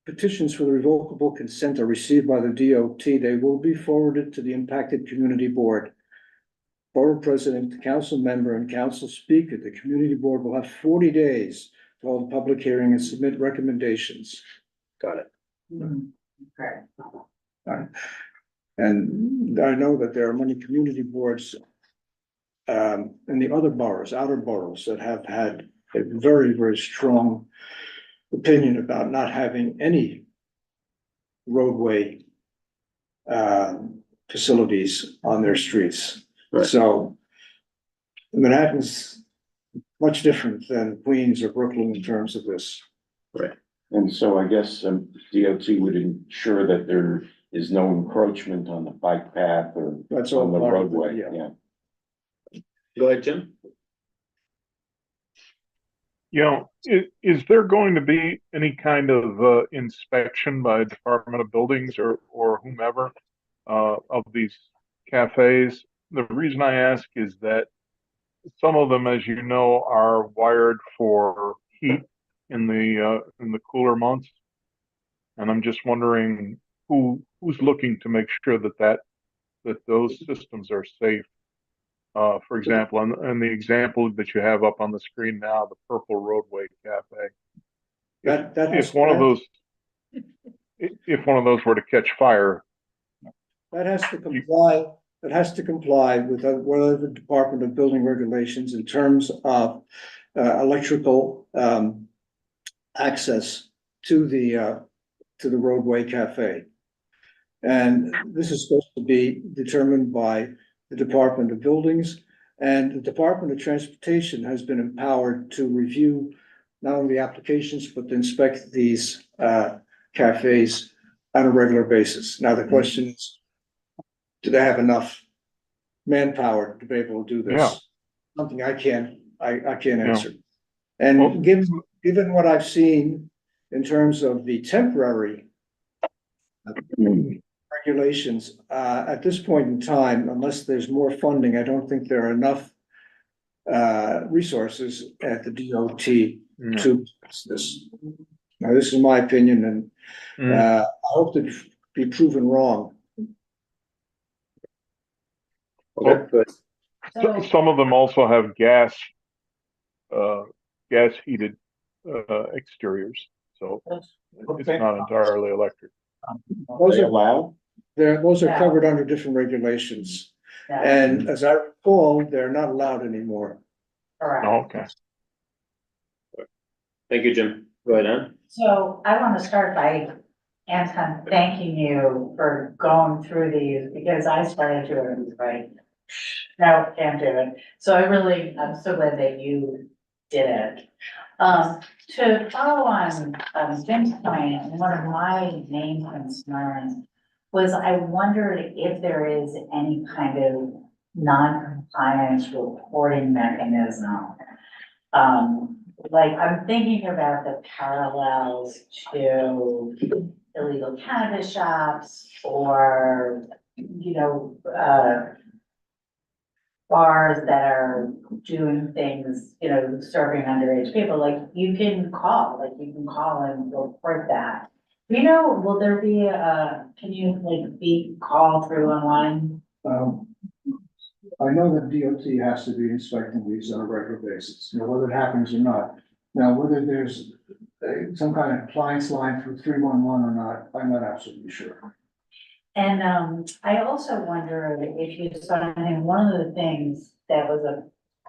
petitions for the revocable consent are received by the DOT, they will be forwarded to the impacted community board. Borough president, council member, and council speaker, the community board will have 40 days to hold a public hearing and submit recommendations. Got it. Okay. And I know that there are many community boards in the other boroughs, outer boroughs, that have had a very, very strong opinion about not having any roadway facilities on their streets. Right. So Manhattan's much different than Queens or Brooklyn in terms of this. And so I guess DOT would ensure that there is no encroachment on the bike path or That's all on the part of it, roadway, yeah. yeah. Go ahead, Jim. You know, is there going to be any kind of inspection by Department of Buildings or whomever of these cafes? The reason I ask is that some of them, as you know, are wired for heat in the cooler months, and I'm just wondering who's looking to make sure that those systems are safe. For example, and the example that you have up on the screen now, the Purple Roadway Cafe. If one of those were to catch fire, That has to comply, it has to comply with whatever Department of Building regulations in terms of electrical access to the roadway cafe. And this is supposed to be determined by the Department of Buildings, and the Department of Transportation has been empowered to review not only applications, but to inspect these cafes on a regular basis. Now, the question is, do they have enough manpower to be able to do this? Yeah. Something I can't answer. Well- And given what I've seen in terms of the temporary regulations, at this point in time, unless there's more funding, I don't think there are enough resources at the DOT to fix this. Now, this is my opinion, and I hope to be proven wrong. Okay, good. some of them also have gas heated exteriors, so it's not entirely electric. Those They are allow? those are covered under different regulations, and as I recall, they're not allowed anymore. Oh, okay. Thank you, Jim. Go ahead, Ann. So I want to start by, Anton, thanking you for going through these, because I started to it, right? No, can't do it. So I'm so glad that you did it. To follow on, Jim's point, one of my main concerns was I wondered if there is any kind of non-compliance reporting mechanism. Like, I'm thinking about the parallels to illegal cannabis shops or, bars that are doing things, serving underage people, you can call and report that. Will there be can you be called through online? I know that DOT has to be inspecting these on a regular basis, whether it happens or not. Now, whether there's some kind of compliance line through 311 or not, I'm not absolutely sure. And I also wonder if you saw, I mean, one of the things that was a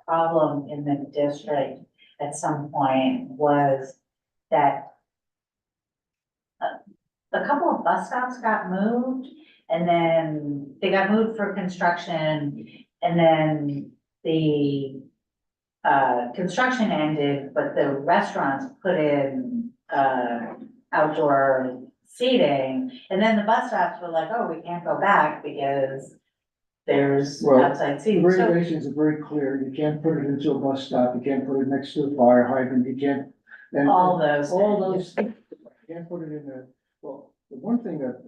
problem in the district at some point was that a couple of bus stops got moved, and then they got moved for construction, and then the construction ended, but the restaurants put in outdoor seating, and then the bus stops were like, oh, we can't go back because there's Well, outside The seating. So regulations are very clear, you can't put it into a bus stop, you can't put it next to a fire hydrant, you can't. and- all those. All things. those, you can't put it in well, the one thing that,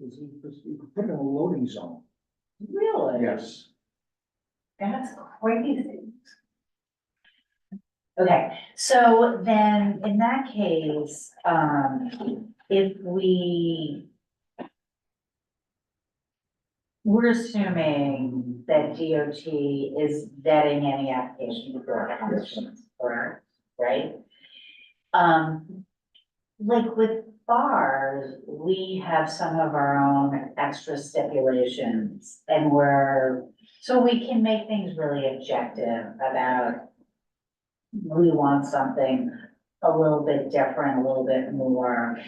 was you could put it in a loading zone, Really? yes. That's crazy. Okay, so then in that case, if we're assuming that DOT is vetting any application before it comes to us, correct? Right? Like with bars, we have some of our own extra stipulations and so we can make things really objective about we want something a little bit different, a little bit more.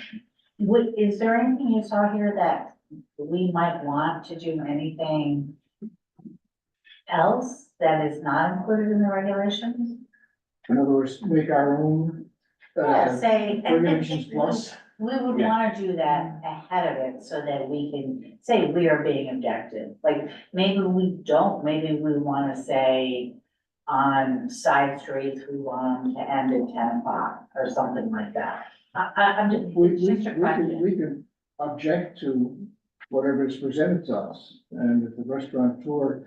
Is there anything you saw here that we might want to do anything else that is not included in the regulations? In other words, make our own. Yeah, say. Regulations plus. We would wanna do that ahead of it so that we can say we are being objective. Like, maybe we don't, maybe we wanna say on side streets, we want them to end at 10 o'clock or something like that. I'm just, it's just a question. We can object to whatever is presented to us, and if the restaurateur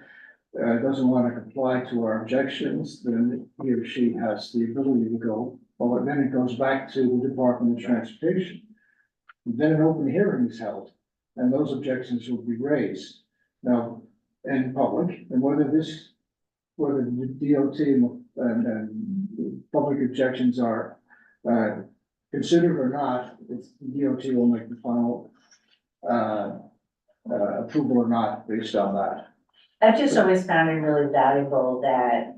doesn't want to comply to our objections, then he or she has the ability to go, well, then it goes back to the Department of Transportation. Then an open hearing is held, and those objections will be raised. Now, in public, and whether the DOT and public objections are considered or not, it's DOT will make the final approval or not based on that. I've just always found it really valuable that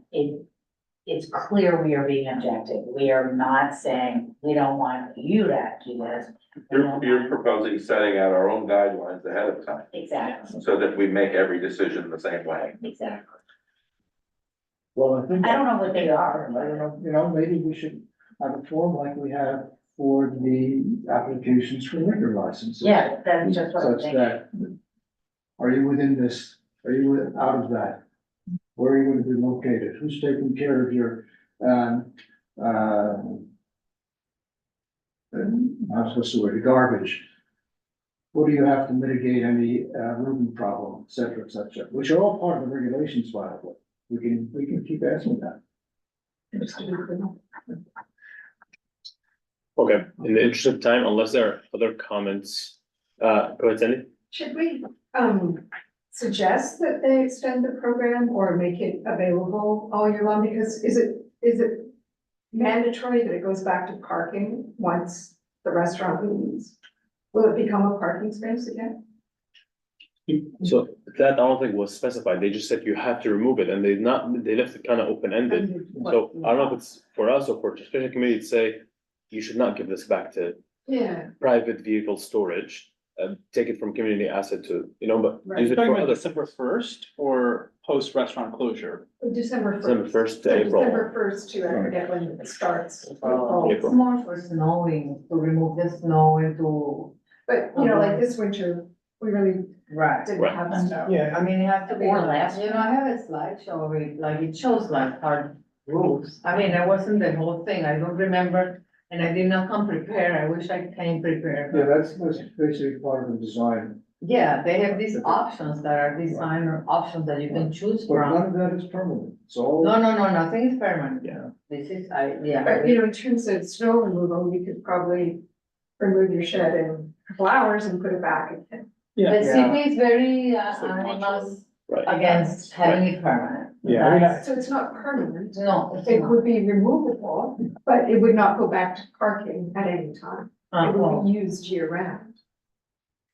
it's clear we are being objective. We are not saying, we don't want you to do this. You're proposing setting out our own guidelines ahead of time, Exactly, so that we make every decision the same way. exactly. Well, I think. I don't know what they are. I don't know, maybe we should have a form like we have for the applications for liquor licenses. Yeah, that's just what I'm Such thinking. that, are you within this, are you out of that? Where are you going to be located? Who's taking care of your, what's the word, garbage? What do you have to mitigate any, roofing problem, et cetera, which are all part of the regulations, by the way. We can keep asking that. Okay, in the interest of time, unless there are other comments, go ahead, Sandy. Should we, suggest that they extend the program or make it available all year long? Because is it mandatory that it goes back to parking once the restaurant leaves? Will it become a parking space again? So that I don't think was specified, they just said you have to remove it, and they left it kind of open-ended. So I don't know if it's for us or for special committee to say, you should not give this back to Yeah. private vehicle storage. Take it from community asset to, but Right. use it Talking for about other, December 1st or post-restaurant closure? December December 1st to So April. December 1st to, I forget when it starts. April. It's more for snowing, to remove the snow and to, But, like this winter, we really right. didn't Right. have snow. Yeah. I mean, it has to be, Or last I have a slideshow of it, like it shows like hard roofs. I mean, I wasn't the whole thing, I don't remember, and I did not come prepared, I wish I came prepared. Yeah, that's basically part of the design, Yeah, they have these options that are designer options that you can choose but from. none of that is permanent, it's all. No, nothing is permanent. Yeah. This is, But, in terms of snow removal, you could probably remove your shed in a couple hours and put it back again. The Yeah. city is very So much. animals Right. against having it permanent. Yeah, I mean, That's- So it's not permanent, No, it's it not. would be removable, but it would not go back to parking at any time. It would Well, be used year round.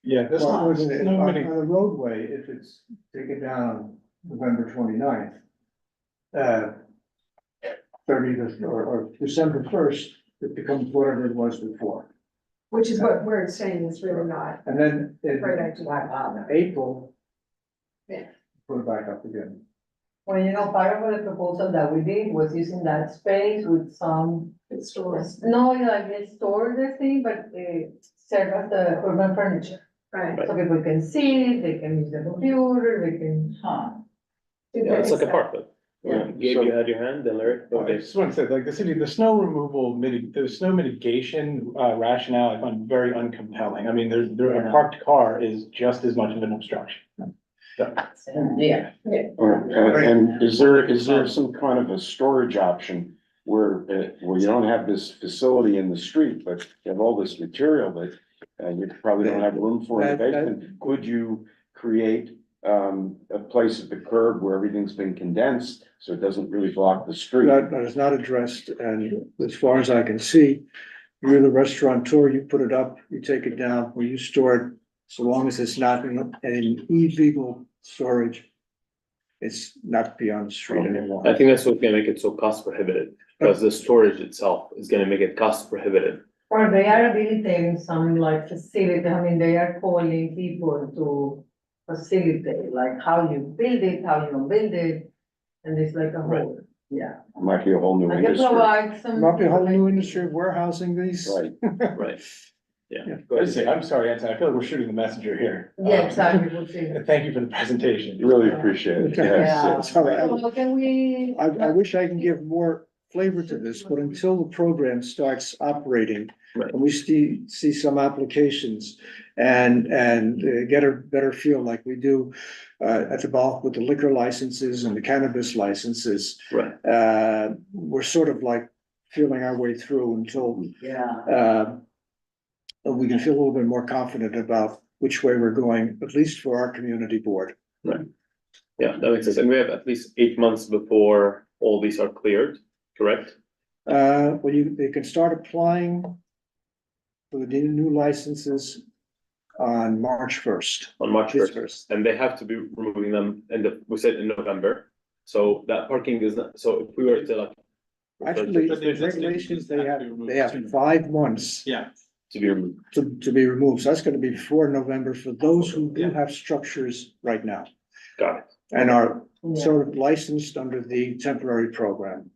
Yeah, this Well, one, on no on many, the roadway, if it's taken down on November 29th, 30th or December 1st, it becomes whatever it was before. Which is what we're saying is really not And then in right idea. April. Yeah. Put it back up again. Well, you know, part of the proposal that we did was using that space with some, It's stores. no, like they store the thing, but serve as the urban furniture. Right. So people can see it, they can use the computer, they can. Yeah, it's like a park, but. Yeah. Gabe, you had your hand, then Larry. I just want to say, like, the snow removal the snow mitigation rationale, I find very uncompelling. I mean, a parked car is just as much of an obstruction. So, Yeah. And is there some kind of a storage option where you don't have this facility in the street, but you have all this material that you probably don't have room for in the basement? Could you create a place at the curb where everything's been condensed, so it doesn't really block the street? That is not addressed, and as far as I can see, you're the restaurateur, you put it up, you take it down, where you store it, so long as it's not in illegal storage, it's not beyond the street anymore. I think that's what's gonna make it so cost prohibitive, because the storage itself is gonna make it cost prohibitive. Or they are habilitating some like facility, I mean, they are calling people to facilitate, like how you build it, how you don't build it. And it's like a whole, yeah. Might be a whole new I can industry. provide some. Might be a whole new industry of warehousing these. Right. Right. Yeah. I just say, I'm sorry, Anthony, I feel like we're shooting the messenger here. Yeah, exactly, we'll see. Thank you for the presentation. Really appreciate it. Okay. Yes, Yeah. yes. So I- So can we? I wish I can give more flavor to this, but until the program starts operating. Right. And we see some applications and get a better feel like we do at the bulk with the liquor licenses and the cannabis licenses. Right. We're sort of like feeling our way through until Yeah. we can feel a little bit more confident about which way we're going, at least for our community board. Yeah, that makes sense. And we have at least 8 months before all these are cleared, correct? Well, they can start applying for the new licenses on March 1st. On March This first, and they have to be removing them we said in November. So that parking is not, so if we were to like. Actually, the regulations, they have 5 months. Yeah. To be removed. To be removed. So that's gonna be before November for those who do have structures right now Got it. and are sort of licensed under the temporary program.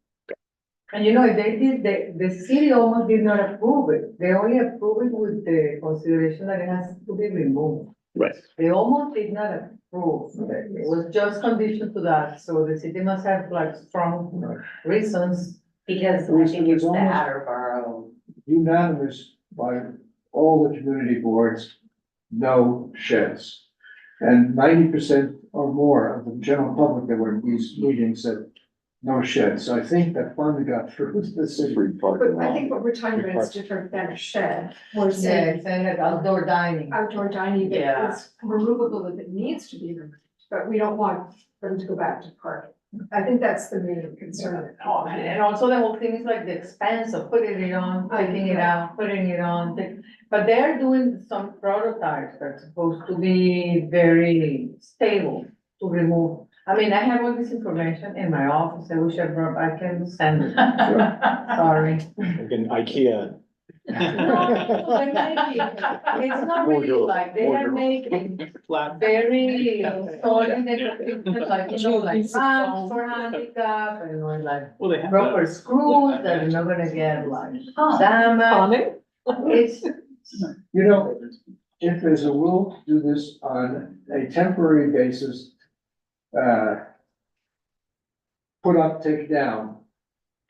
And you know, they did, the city almost did not approve it. They only approved it with the consideration that it has to be removed. Right. They almost did not approve it. It was just conditioned to that. So the city must have like strong reasons. Because I think it's the Attleboro. Unanimous by all the community boards, no sheds. And 90% or more of the general public that were in these meetings said no sheds. So I think that finally got through the city. Free parking But I lot. think what we're talking about is different than a shed. We're Yeah, saying it's like outdoor dining. outdoor dining that Yeah. is removable if it needs to be removed, but we don't want them to go back to parking. I think that's the main concern. And also the whole thing is like the expense of putting it on, taking it out, putting it on. But they're doing some prototypes that's supposed to be very stable to remove. I mean, I have all this information in my office. I wish I can send it. Sorry. Again, IKEA. No, they're making, it's not really like, they are making very solid equipment, like, you know, like ramps for handicap, and like rubber screws that are not gonna get like damaged. It's, You know, if there's a will to do this on a temporary basis, put up, take down,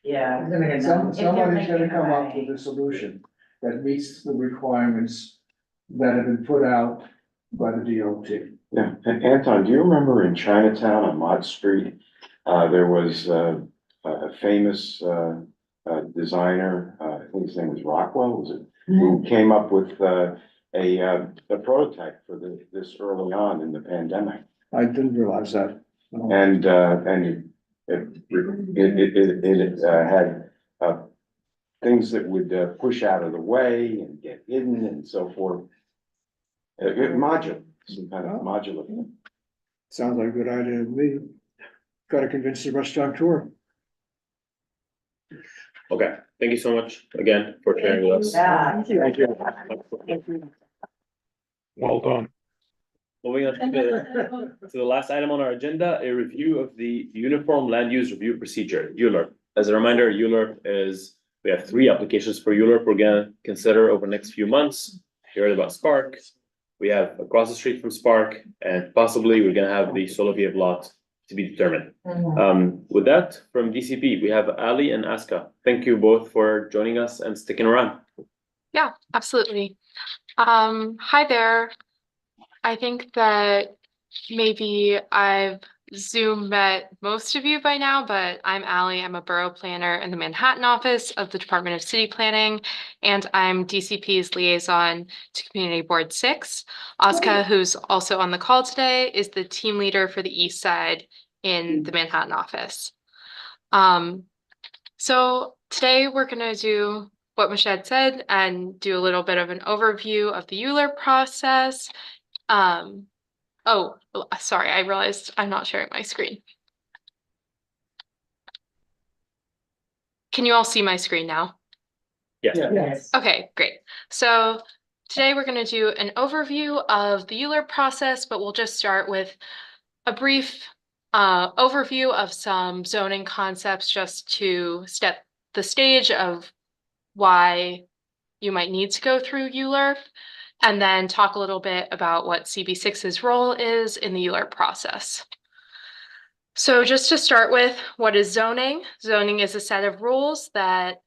Yeah. it's gonna get somebody's damaged. gonna come up with a solution that meets the requirements that have been put out by the DOT. Yeah, Anton, do you remember in Chinatown on Mott Street, there was a famous designer, I think his name was Rockwell, was it? Who came up with a prototype for this early on in the pandemic. I didn't realize that. And it had things that would push out of the way and get hidden and so forth. Modular, some kind of modular. Sounds like a good idea to me. Gotta convince the restaurateur. Okay, thank you so much again for sharing with us. Yeah. Thank you. Well done. Moving on to the last item on our agenda, a review of the Uniform Land Use Review Procedure, ULURP. As a reminder, ULURP is, we have 3 applications for ULURP we're gonna consider over the next few months. You heard about Spark. We have across the street from Spark, and possibly we're gonna have the Soloviev lot to be determined. With that, from DCP, we have Ali and Aska. Thank you both for joining us and sticking around. Yeah, absolutely. Hi there. I think that maybe I've Zoom met most of you by now, but I'm Allie. I'm a borough planner in the Manhattan office of the Department of City Planning, and I'm DCP's liaison to Community Board 6. Aska, who's also on the call today, is the team leader for the East Side in the Manhattan office. So today we're going to do what Michelle said and do a little bit of an overview of the ULURP process. Oh, sorry, I realized I'm not sharing my screen. Can you all see my screen now? Yes. Yes. Okay, great. So today we're going to do an overview of the ULURP process, but we'll just start with a brief overview of some zoning concepts just to set the stage of why you might need to go through ULURP, and then talk a little bit about what CB6's role is in the ULURP process. So just to start with, what is zoning? Zoning is a set of rules that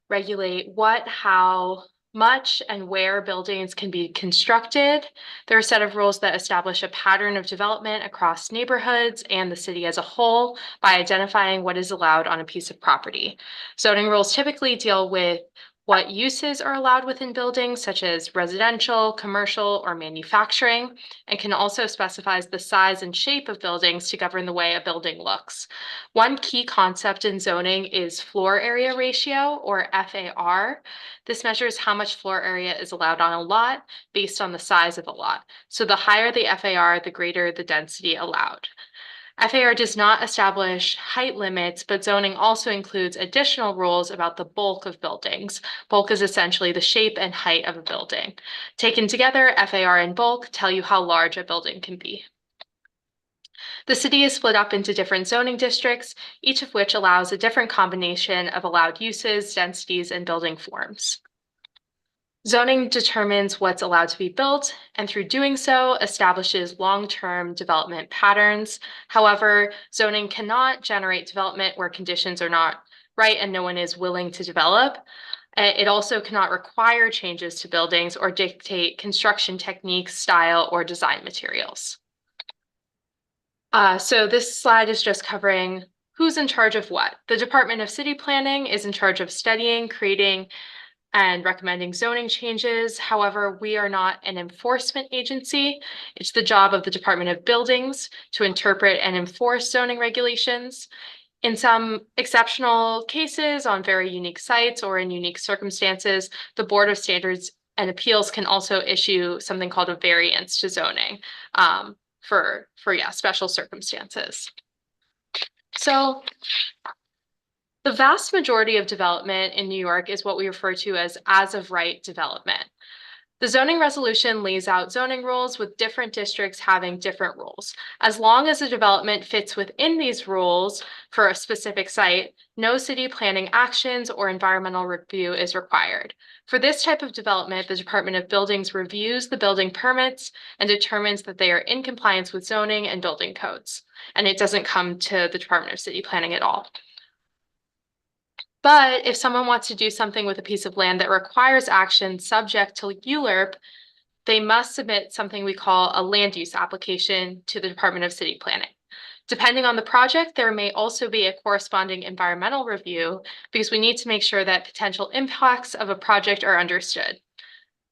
regulate what, how much, and where buildings can be constructed. There are a set of rules that establish a pattern of development across neighborhoods and the city as a whole by identifying what is allowed on a piece of property. Zoning rules typically deal with what uses are allowed within buildings, such as residential, commercial, or manufacturing, and can also specify the size and shape of buildings to govern the way a building looks. One key concept in zoning is floor area ratio, or FAR. This measures how much floor area is allowed on a lot based on the size of a lot. So the higher the FAR, the greater the density allowed. FAR does not establish height limits, but zoning also includes additional rules about the bulk of buildings. Bulk is essentially the shape and height of a building. Taken together, FAR and bulk tell you how large a building can be. The city is split up into different zoning districts, each of which allows a different combination of allowed uses, densities, and building forms. Zoning determines what's allowed to be built, and through doing so, establishes long-term development patterns. However, zoning cannot generate development where conditions are not right and no one is willing to develop. It also cannot require changes to buildings or dictate construction techniques, style, or design materials. So this slide is just covering who's in charge of what. The Department of City Planning is in charge of studying, creating, and recommending zoning changes. However, we are not an enforcement agency. It's the job of the Department of Buildings to interpret and enforce zoning regulations. In some exceptional cases, on very unique sites or in unique circumstances, the Board of Standards and Appeals can also issue something called a variance to zoning for special circumstances. So the vast majority of development in New York is what we refer to as of right development. The zoning resolution lays out zoning rules with different districts having different rules. As long as the development fits within these rules for a specific site, no city planning actions or environmental review is required. For this type of development, the Department of Buildings reviews the building permits and determines that they are in compliance with zoning and building codes. And it doesn't come to the Department of City Planning at all. But if someone wants to do something with a piece of land that requires action subject to ULURP, they must submit something we call a land use application to the Department of City Planning. Depending on the project, there may also be a corresponding environmental review because we need to make sure that potential impacts of a project are understood.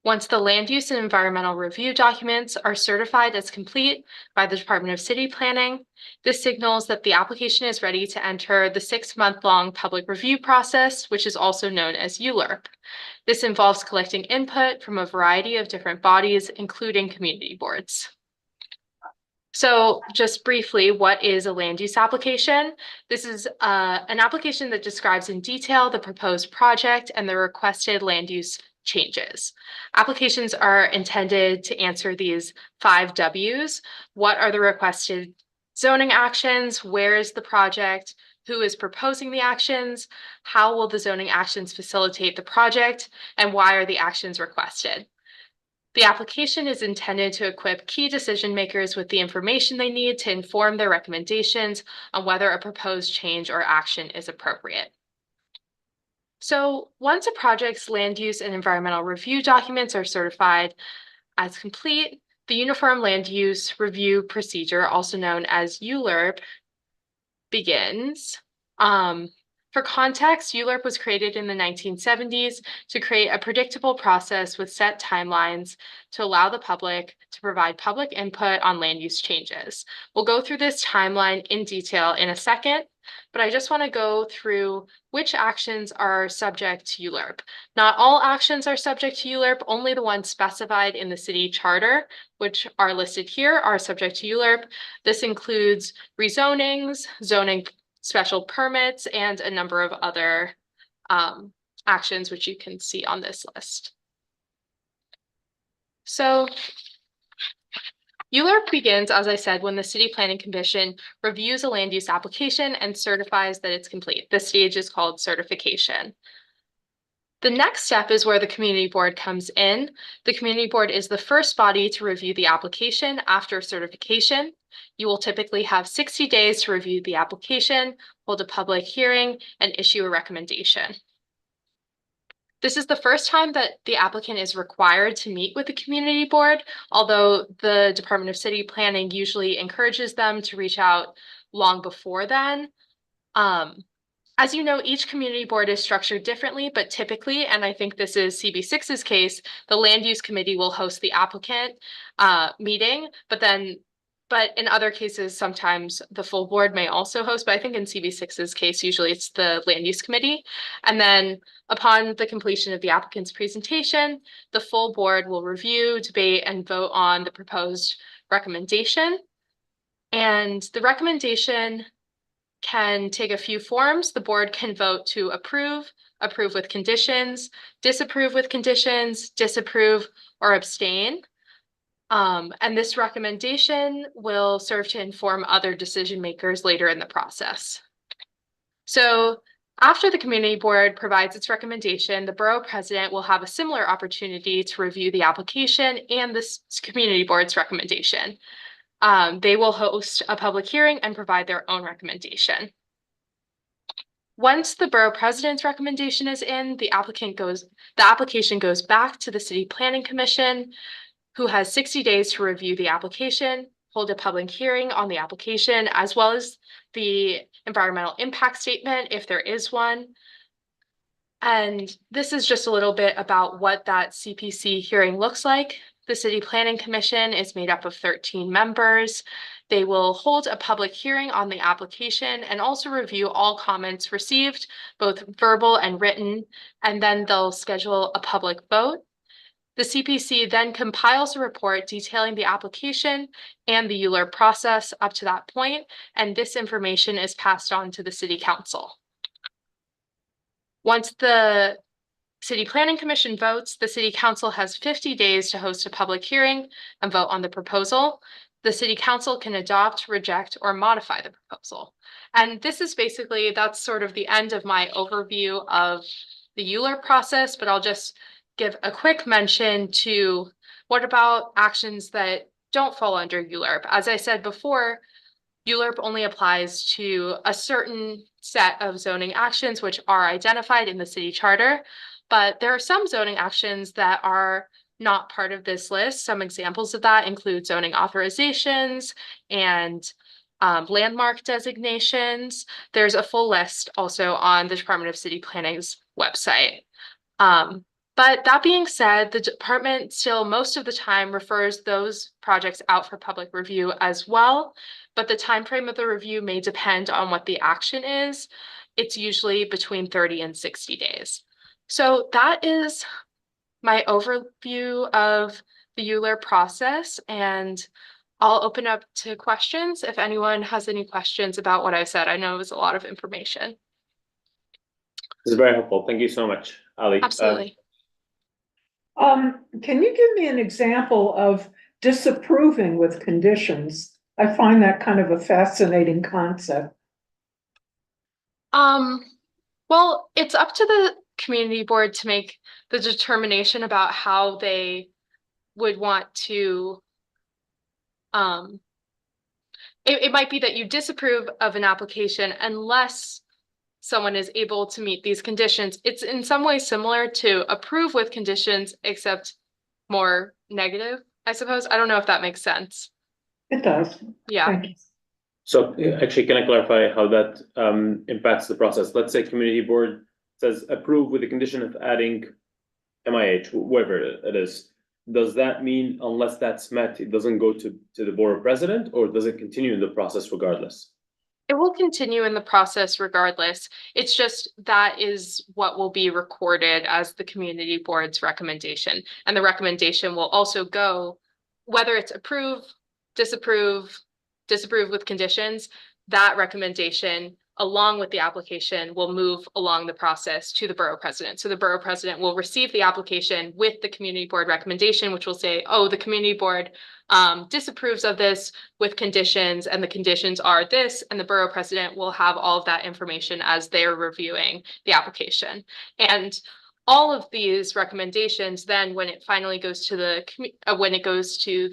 Once the land use and environmental review documents are certified as complete by the Department of City Planning, this signals that the application is ready to enter the 6-month-long public review process, which is also known as ULURP. This involves collecting input from a variety of different bodies, including community boards. So just briefly, what is a land use application? This is an application that describes in detail the proposed project and the requested land use changes. Applications are intended to answer these 5 W's. What are the requested zoning actions? Where is the project? Who is proposing the actions? How will the zoning actions facilitate the project? And why are the actions requested? The application is intended to equip key decision makers with the information they need to inform their recommendations on whether a proposed change or action is appropriate. So once a project's land use and environmental review documents are certified as complete, the Uniform Land Use Review Procedure, also known as ULURP, begins. For context, ULURP was created in the 1970s to create a predictable process with set timelines to allow the public to provide public input on land use changes. We'll go through this timeline in detail in a second, but I just want to go through which actions are subject to ULURP. Not all actions are subject to ULURP, only the ones specified in the city charter, which are listed here, are subject to ULURP. This includes rezonings, zoning special permits, and a number of other actions, which you can see on this list. So ULURP begins, as I said, when the City Planning Commission reviews a land use application and certifies that it's complete. This stage is called certification. The next step is where the community board comes in. The community board is the first body to review the application after certification. You will typically have 60 days to review the application, hold a public hearing, and issue a recommendation. This is the first time that the applicant is required to meet with the community board, although the Department of City Planning usually encourages them to reach out long before then. As you know, each community board is structured differently, but typically, and I think this is CB6's case, the land use committee will host the applicant meeting, but in other cases, sometimes the full board may also host, but I think in CB6's case, usually it's the land use committee. And then upon the completion of the applicant's presentation, the full board will review, debate, and vote on the proposed recommendation. And the recommendation can take a few forms. The board can vote to approve, approve with conditions, disapprove with conditions, disapprove, or abstain. And this recommendation will serve to inform other decision makers later in the process. So after the community board provides its recommendation, the borough president will have a similar opportunity to review the application and this community board's recommendation. They will host a public hearing and provide their own recommendation. Once the borough president's recommendation is in, the application goes back to the City Planning Commission, who has 60 days to review the application, hold a public hearing on the application, as well as the environmental impact statement, if there is one. And this is just a little bit about what that CPC hearing looks like. The City Planning Commission is made up of 13 members. They will hold a public hearing on the application and also review all comments received, both verbal and written, and then they'll schedule a public vote. The CPC then compiles a report detailing the application and the ULURP process up to that point, and this information is passed on to the City Council. Once the City Planning Commission votes, the City Council has 50 days to host a public hearing and vote on the proposal. The City Council can adopt, reject, or modify the proposal. And this is basically, that's sort of the end of my overview of the ULURP process, but I'll just give a quick mention to what about actions that don't fall under ULURP. As I said before, ULURP only applies to a certain set of zoning actions which are identified in the city charter, but there are some zoning actions that are not part of this list. Some examples of that include zoning authorizations and landmark designations. There's a full list also on the Department of City Planning's website. But that being said, the department still most of the time refers those projects out for public review as well. But the time frame of the review may depend on what the action is. It's usually between 30 and 60 days. So that is my overview of the Euler process, and I'll open up to questions if anyone has any questions about what I said. I know it was a lot of information. This is very helpful. Thank you so much, Ali. Absolutely. Can you give me an example of disapproving with conditions? I find that kind of a fascinating concept. Well, it's up to the community board to make the determination about how they would want to, it might be that you disapprove of an application unless someone is able to meet these conditions. It's in some ways similar to approve with conditions, except more negative, I suppose. I don't know if that makes sense. It does. Yeah. Thank you. So actually, can I clarify how that impacts the process? Let's say community board says approve with the condition of adding MIH, whoever it is. Does that mean unless that's met, it doesn't go to the board president, or does it continue in the process regardless? It will continue in the process regardless. It's just that is what will be recorded as the community board's recommendation. And the recommendation will also go, whether it's approve, disapprove with conditions, that recommendation along with the application will move along the process to the borough president. So the borough president will receive the application with the community board recommendation, which will say, oh, the community board disapproves of this with conditions, and the conditions are this, and the borough president will have all of that information as they're reviewing the application. And all of these recommendations, then when it finally goes to the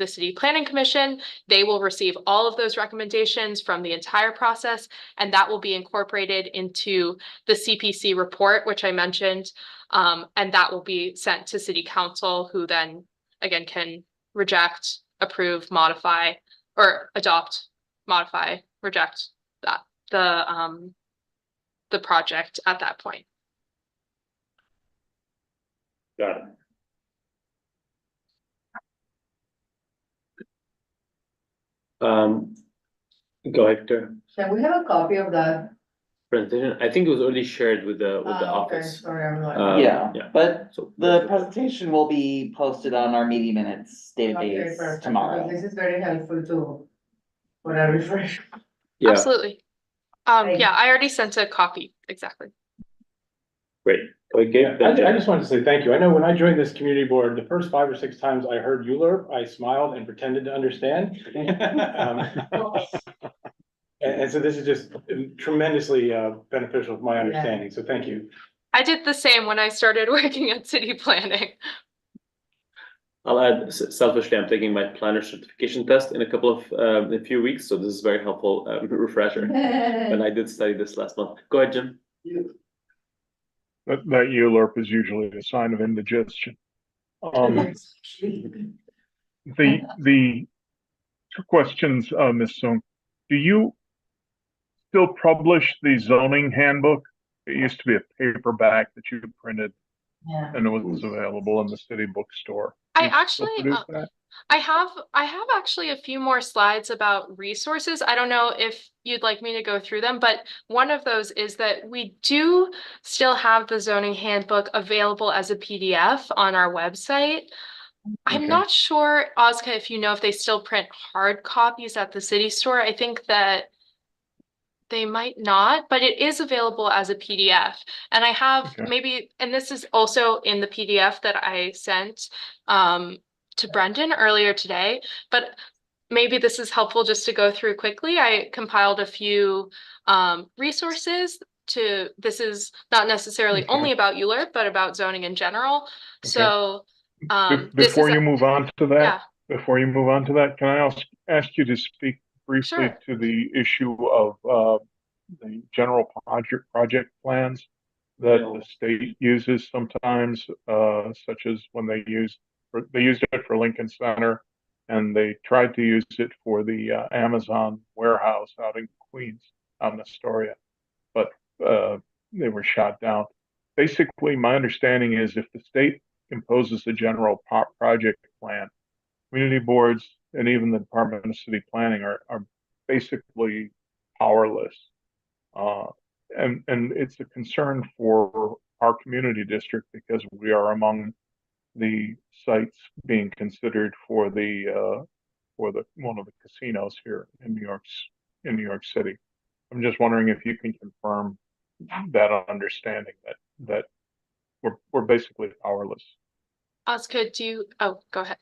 city planning commission, they will receive all of those recommendations from the entire process, and that will be incorporated into the CPC report, which I mentioned, and that will be sent to city council, who then again can reject, approve, modify, or adopt, modify, reject that the project at that point. Got it. Go ahead, Victor. Can we have a copy of that? Presentation. I think it was already shared with the Okay, office. sorry, I'm like. Yeah, yeah. but So the presentation will be posted on our meeting minutes Okay, database perfect, tomorrow. because this is very helpful too. For a refresh. Yeah, Absolutely. Yeah, I already sent a copy. Exactly. great. Okay, I just wanted to say thank you. I know when I joined this community board, the first 5 or 6 times I heard Euler, I smiled and pretended to understand. And so this is just tremendously beneficial for my understanding, so thank you. I did the same when I started working at city planning. I'll add selfishly, I'm taking my planner certification test in a few weeks, so this is very helpful refresher. And I did study this last month. Go ahead, Jim. That ULURP is usually a sign of indigestion. The 2 questions, Ms. Sung. Do you still publish the zoning handbook? It used to be a paperback that you printed, Yeah. and it was available in the city bookstore. I Do you still actually, produce that? I have actually a few more slides about resources. I don't know if you'd like me to go through them, but one of those is that we do still have the zoning handbook available as a PDF on our website. I'm Okay. not sure, Ozka, if you know if they still print hard copies at the city store. I think that they might not, but it is available as a PDF. And I have Okay. maybe, and this is also in the PDF that I sent to Brendan earlier today, but maybe this is helpful just to go through quickly. I compiled a few resources this is not necessarily Okay. only about ULURP, but about zoning in general. Okay. So Before you move on to that, yeah. can I ask you to speak briefly Sure. to the issue of the general project plans that the state uses sometimes, such as when they used it for Lincoln Center, and they tried to use it for the Amazon warehouse out in Queens, out in Astoria, but they were shot down. Basically, my understanding is if the state imposes the general project plan. Community boards and even the Department of City Planning are basically powerless. And it's a concern for our community district because we are among the sites being considered for one of the casinos here in New York City. I'm just wondering if you can confirm that understanding that we're basically powerless. Oscar, oh, go ahead.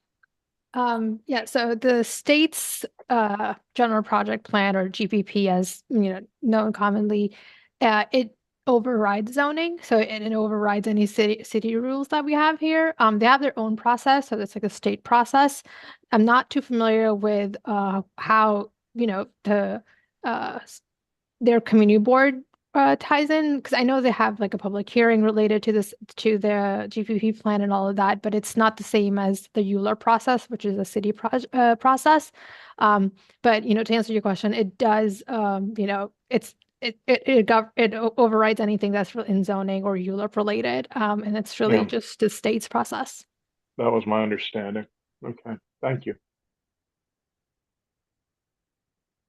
Yeah, so the state's general project plan, or GPP as known commonly, it overrides zoning, so it overrides any city rules that we have here. They have their own process, so it's like a state process. I'm not too familiar with how uh their community board ties in, because I know they have like a public hearing related to the GPP plan and all of that, but it's not the same as the Euler process, which is a city process. But to answer your question, it does it overrides anything that's in zoning or Euler related, and it's really Yeah. just the state's process. That was my understanding. Okay, thank you.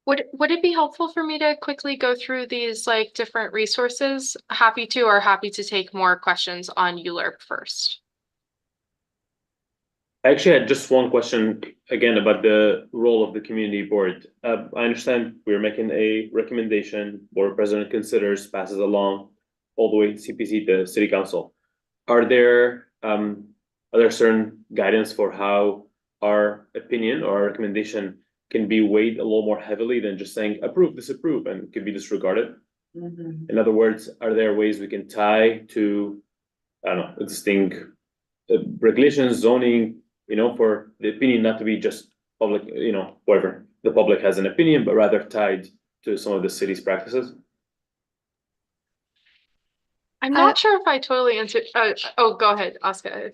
Would it be helpful for me to quickly go through these like different resources? Happy to take more questions on ULURP first. I actually had just one question again about the role of the community board. I understand we're making a recommendation, board president considers, passes along all the way to CPC, the city council. Are there certain guidance for how our opinion or our recommendation can be weighed a little more heavily than just saying approve, disapprove, and could be disregarded? In other words, are there ways we can tie to, I don't know, existing regulations, zoning, for the opinion not to be just public, whatever, the public has an opinion, but rather tied to some of the city's practices? I'm not sure if I totally answered. Oh, go ahead, Oscar.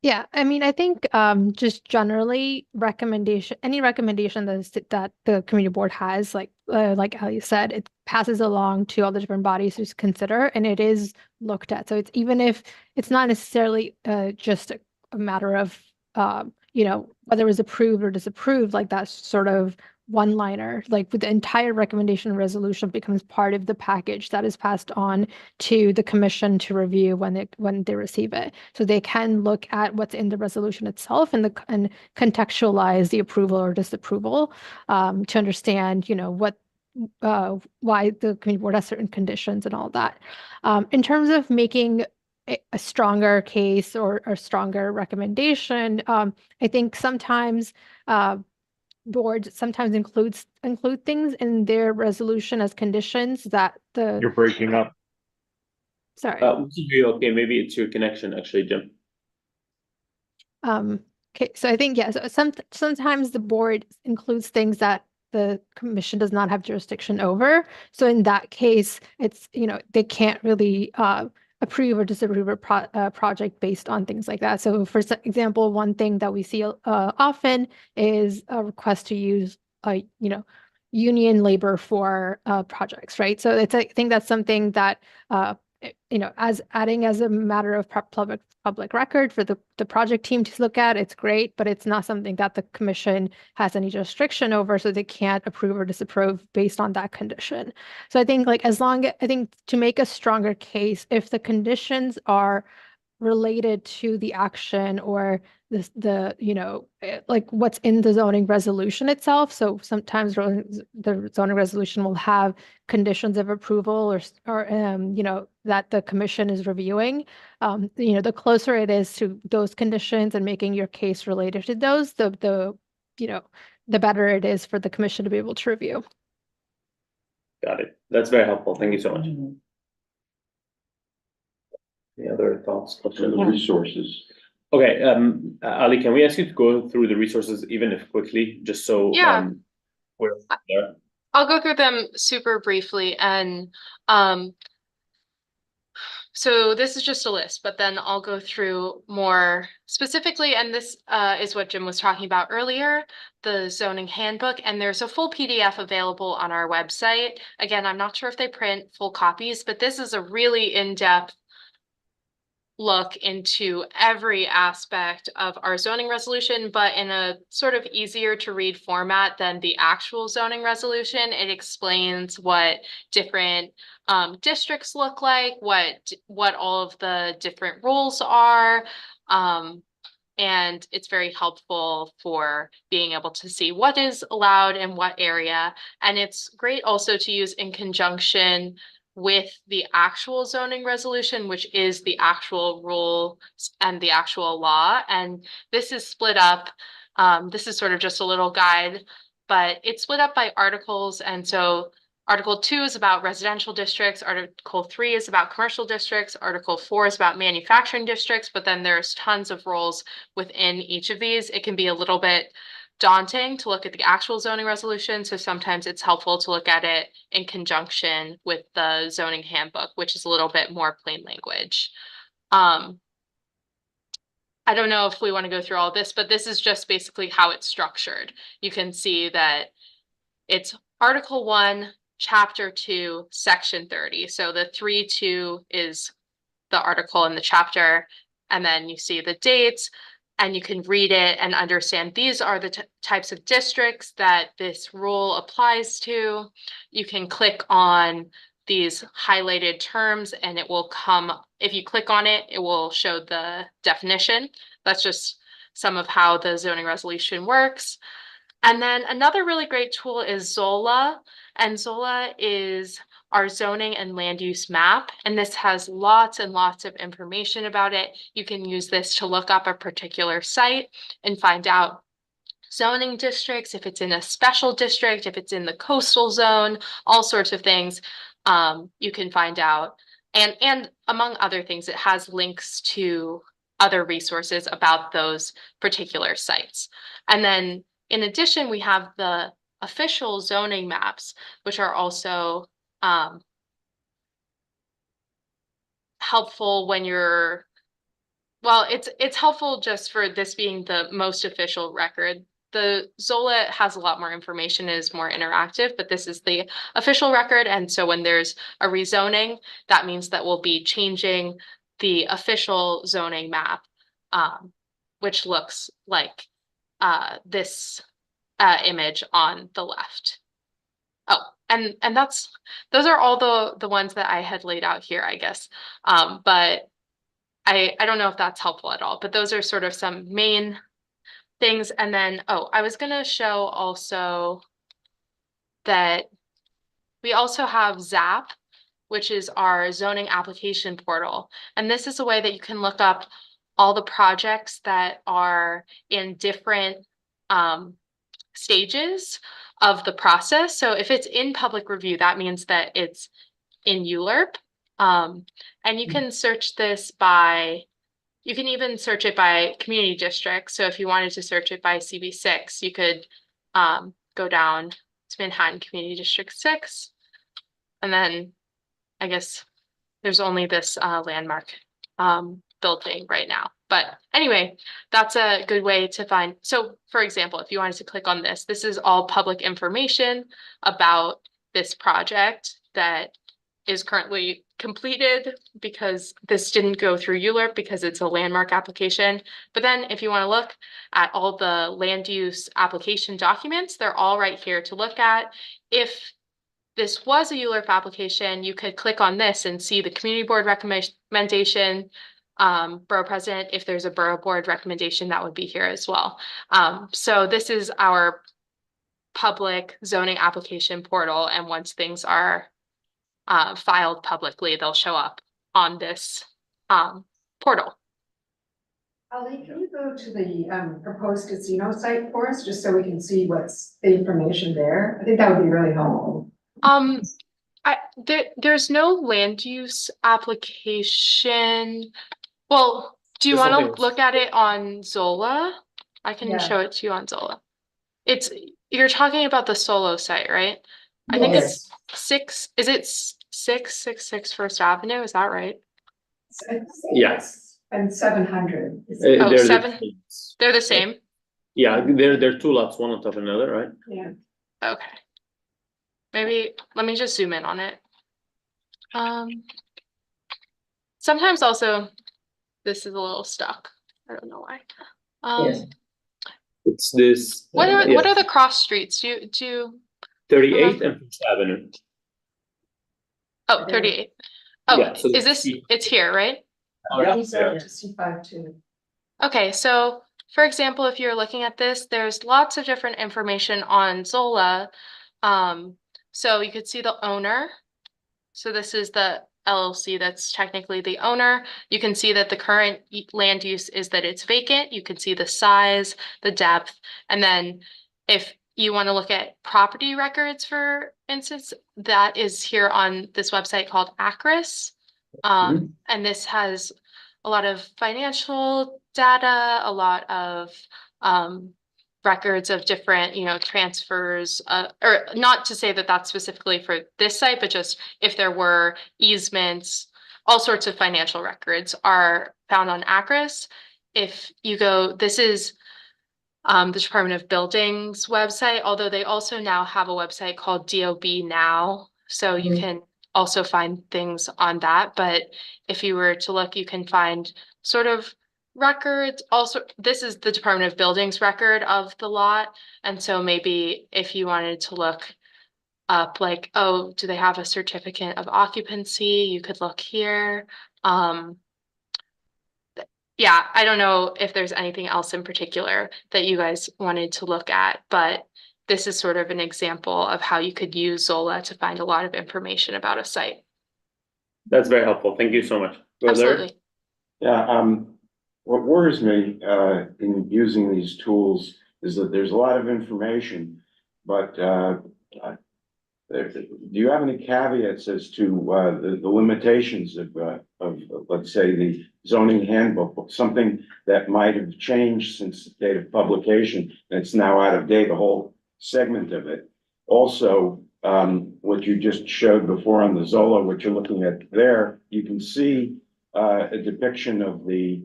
Yeah, I mean, I think just generally any recommendation that the community board has, like Ali said, it passes along to all the different bodies to consider, and it is looked at. So it's even if it's not necessarily just a matter of whether it was approved or disapproved, like that sort of one-liner, like with the entire recommendation resolution becomes part of the package that is passed on to the commission to review when they receive it. So they can look at what's in the resolution itself and contextualize the approval or disapproval to understand, why the community board has certain conditions and all that. In terms of making a stronger case or a stronger recommendation, I think sometimes boards sometimes include things in their resolution as conditions that You're breaking up. Sorry. Okay, maybe it's your connection, actually, Jim. Okay, so I think, so sometimes the board includes things that the commission does not have jurisdiction over. So in that case, it's, they can't really approve or disapprove a project based on things like that. So for example, one thing that we see often is a request to use union labor for projects, right? So I think that's something that as adding as a matter of public record for the project team to look at, it's great, but it's not something that the commission has any jurisdiction over, so they can't approve or disapprove based on that condition. So I think to make a stronger case, if the conditions are related to the action or like what's in the zoning resolution itself. So sometimes the zoning resolution will have conditions of approval or that the commission is reviewing. The closer it is to those conditions and making your case related to those, the better it is for the commission to be able to review. Got it. That's very helpful. Thank you so much. Any other thoughts, questions? Resources. Okay, Ali, can we ask you to go through the resources, even if quickly, just so we're there? I'll go through them super briefly, and so this is just a list, but then I'll go through more specifically, and this is what Jim was talking about earlier, the zoning handbook, and there's a full PDF available on our website. Again, I'm not sure if they print full copies, but this is a really in-depth look into every aspect of our zoning resolution, but in a sort of easier to read format than the actual zoning resolution. It explains what different districts look like, what all of the different rules are. And it's very helpful for being able to see what is allowed in what area. And it's great also to use in conjunction with the actual zoning resolution, which is the actual rule and the actual law. And this is split up. This is sort of just a little guide, but it's split up by articles. And so Article 2 is about residential districts, Article 3 is about commercial districts, Article 4 is about manufacturing districts, but then there's tons of roles within each of these. It can be a little bit daunting to look at the actual zoning resolution, so sometimes it's helpful to look at it in conjunction with the zoning handbook, which is a little bit more plain language. I don't know if we want to go through all this, but this is just basically how it's structured. You can see that it's Article 1, Chapter 2, Section 30. So the 3-2 is the article in the chapter, and then you see the dates, and you can read it and understand these are the types of districts that this rule applies to. You can click on these highlighted terms and it will come, if you click on it, it will show the definition. That's just some of how the zoning resolution works. And then another really great tool is Zola, and Zola is our zoning and land use map, and this has lots and lots of information about it. You can use this to look up a particular site and find out zoning districts, if it's in a special district, if it's in the coastal zone, all sorts of things. You can find out, and among other things, it has links to other resources about those particular sites. And then in addition, we have the official zoning maps, which are also helpful when you're, well, it's helpful just for this being the most official record. The Zola has a lot more information, is more interactive, but this is the official record. And so when there's a rezoning, that means that we'll be changing the official zoning map, which looks like this image on the left. Oh, and those are all the ones that I had laid out here, I guess. But I don't know if that's helpful at all, but those are sort of some main things. And then, oh, I was gonna show also that we also have ZAP, which is our zoning application portal. And this is a way that you can look up all the projects that are in different stages of the process. So if it's in public review, that means that it's in ULURP. And you can search this by, you can even search it by community district. So if you wanted to search it by CB6, you could go down to Manhattan Community District 6. And then I guess there's only this landmark building right now. But anyway, that's a good way to find. So for example, if you wanted to click on this, this is all public information about this project that is currently completed, because this didn't go through ULURP because it's a landmark application. But then if you want to look at all the land use application documents, they're all right here to look at. If this was a ULURP application, you could click on this and see the community board recommendation, borough president. If there's a borough board recommendation, that would be here as well. So this is our public zoning application portal, and once things are filed publicly, they'll show up on this portal. Ali, can you go to the proposed casino site for us, just so we can see what's the information there? I think that would be really helpful. There's no land use application. Well, do you This want whole to thing look at it on Zola? I can Yeah. show it to you on Zola. You're talking about the solo site, right? I think it's 6, is it 666 First Avenue? Is that right? Yes. And 700. Oh, They're 7. They're the same? Yeah, they're two lots, one on top of another, right? Yeah. Okay. Maybe, let me just zoom in on it. Sometimes also, this is a little stuck. I don't know why. Yes. It's this. What are yes, the cross streets? Do you 38 and Fifth Avenue. oh, 38. Oh, Yeah, so is this, it's here, right? Yeah. Okay, so for example, if you're looking at this, there's lots of different information on Zola. So you could see the owner. So this is the LLC that's technically the owner. You can see that the current land use is that it's vacant. You can see the size, the depth, and then if you want to look at property records, for instance, that is here on this website called Acris. And this has a lot of financial data, a lot of records of different, transfers, or not to say that that's specifically for this site, but just if there were easements, all sorts of financial records are found on Acris. If you go, this is the Department of Buildings website, although they also now have a website called DOB Now. So you can also find things on that. But if you were to look, you can find sort of records. Also, this is the Department of Buildings record of the lot. And so maybe if you wanted to look up like, oh, do they have a certificate of occupancy? You could look here. Yeah, I don't know if there's anything else in particular that you guys wanted to look at, but this is sort of an example of how you could use Zola to find a lot of information about a site. That's very helpful. Thank you so much. Absolutely. Yeah, what worries me, in using these tools is that there's a lot of information, but, do you have any caveats as to, the limitations of, let's say, the zoning handbook, something that might have changed since the date of publication, and it's now out of date, a whole segment of it. Also, what you just showed before on the Zola, what you're looking at there, you can see a depiction of the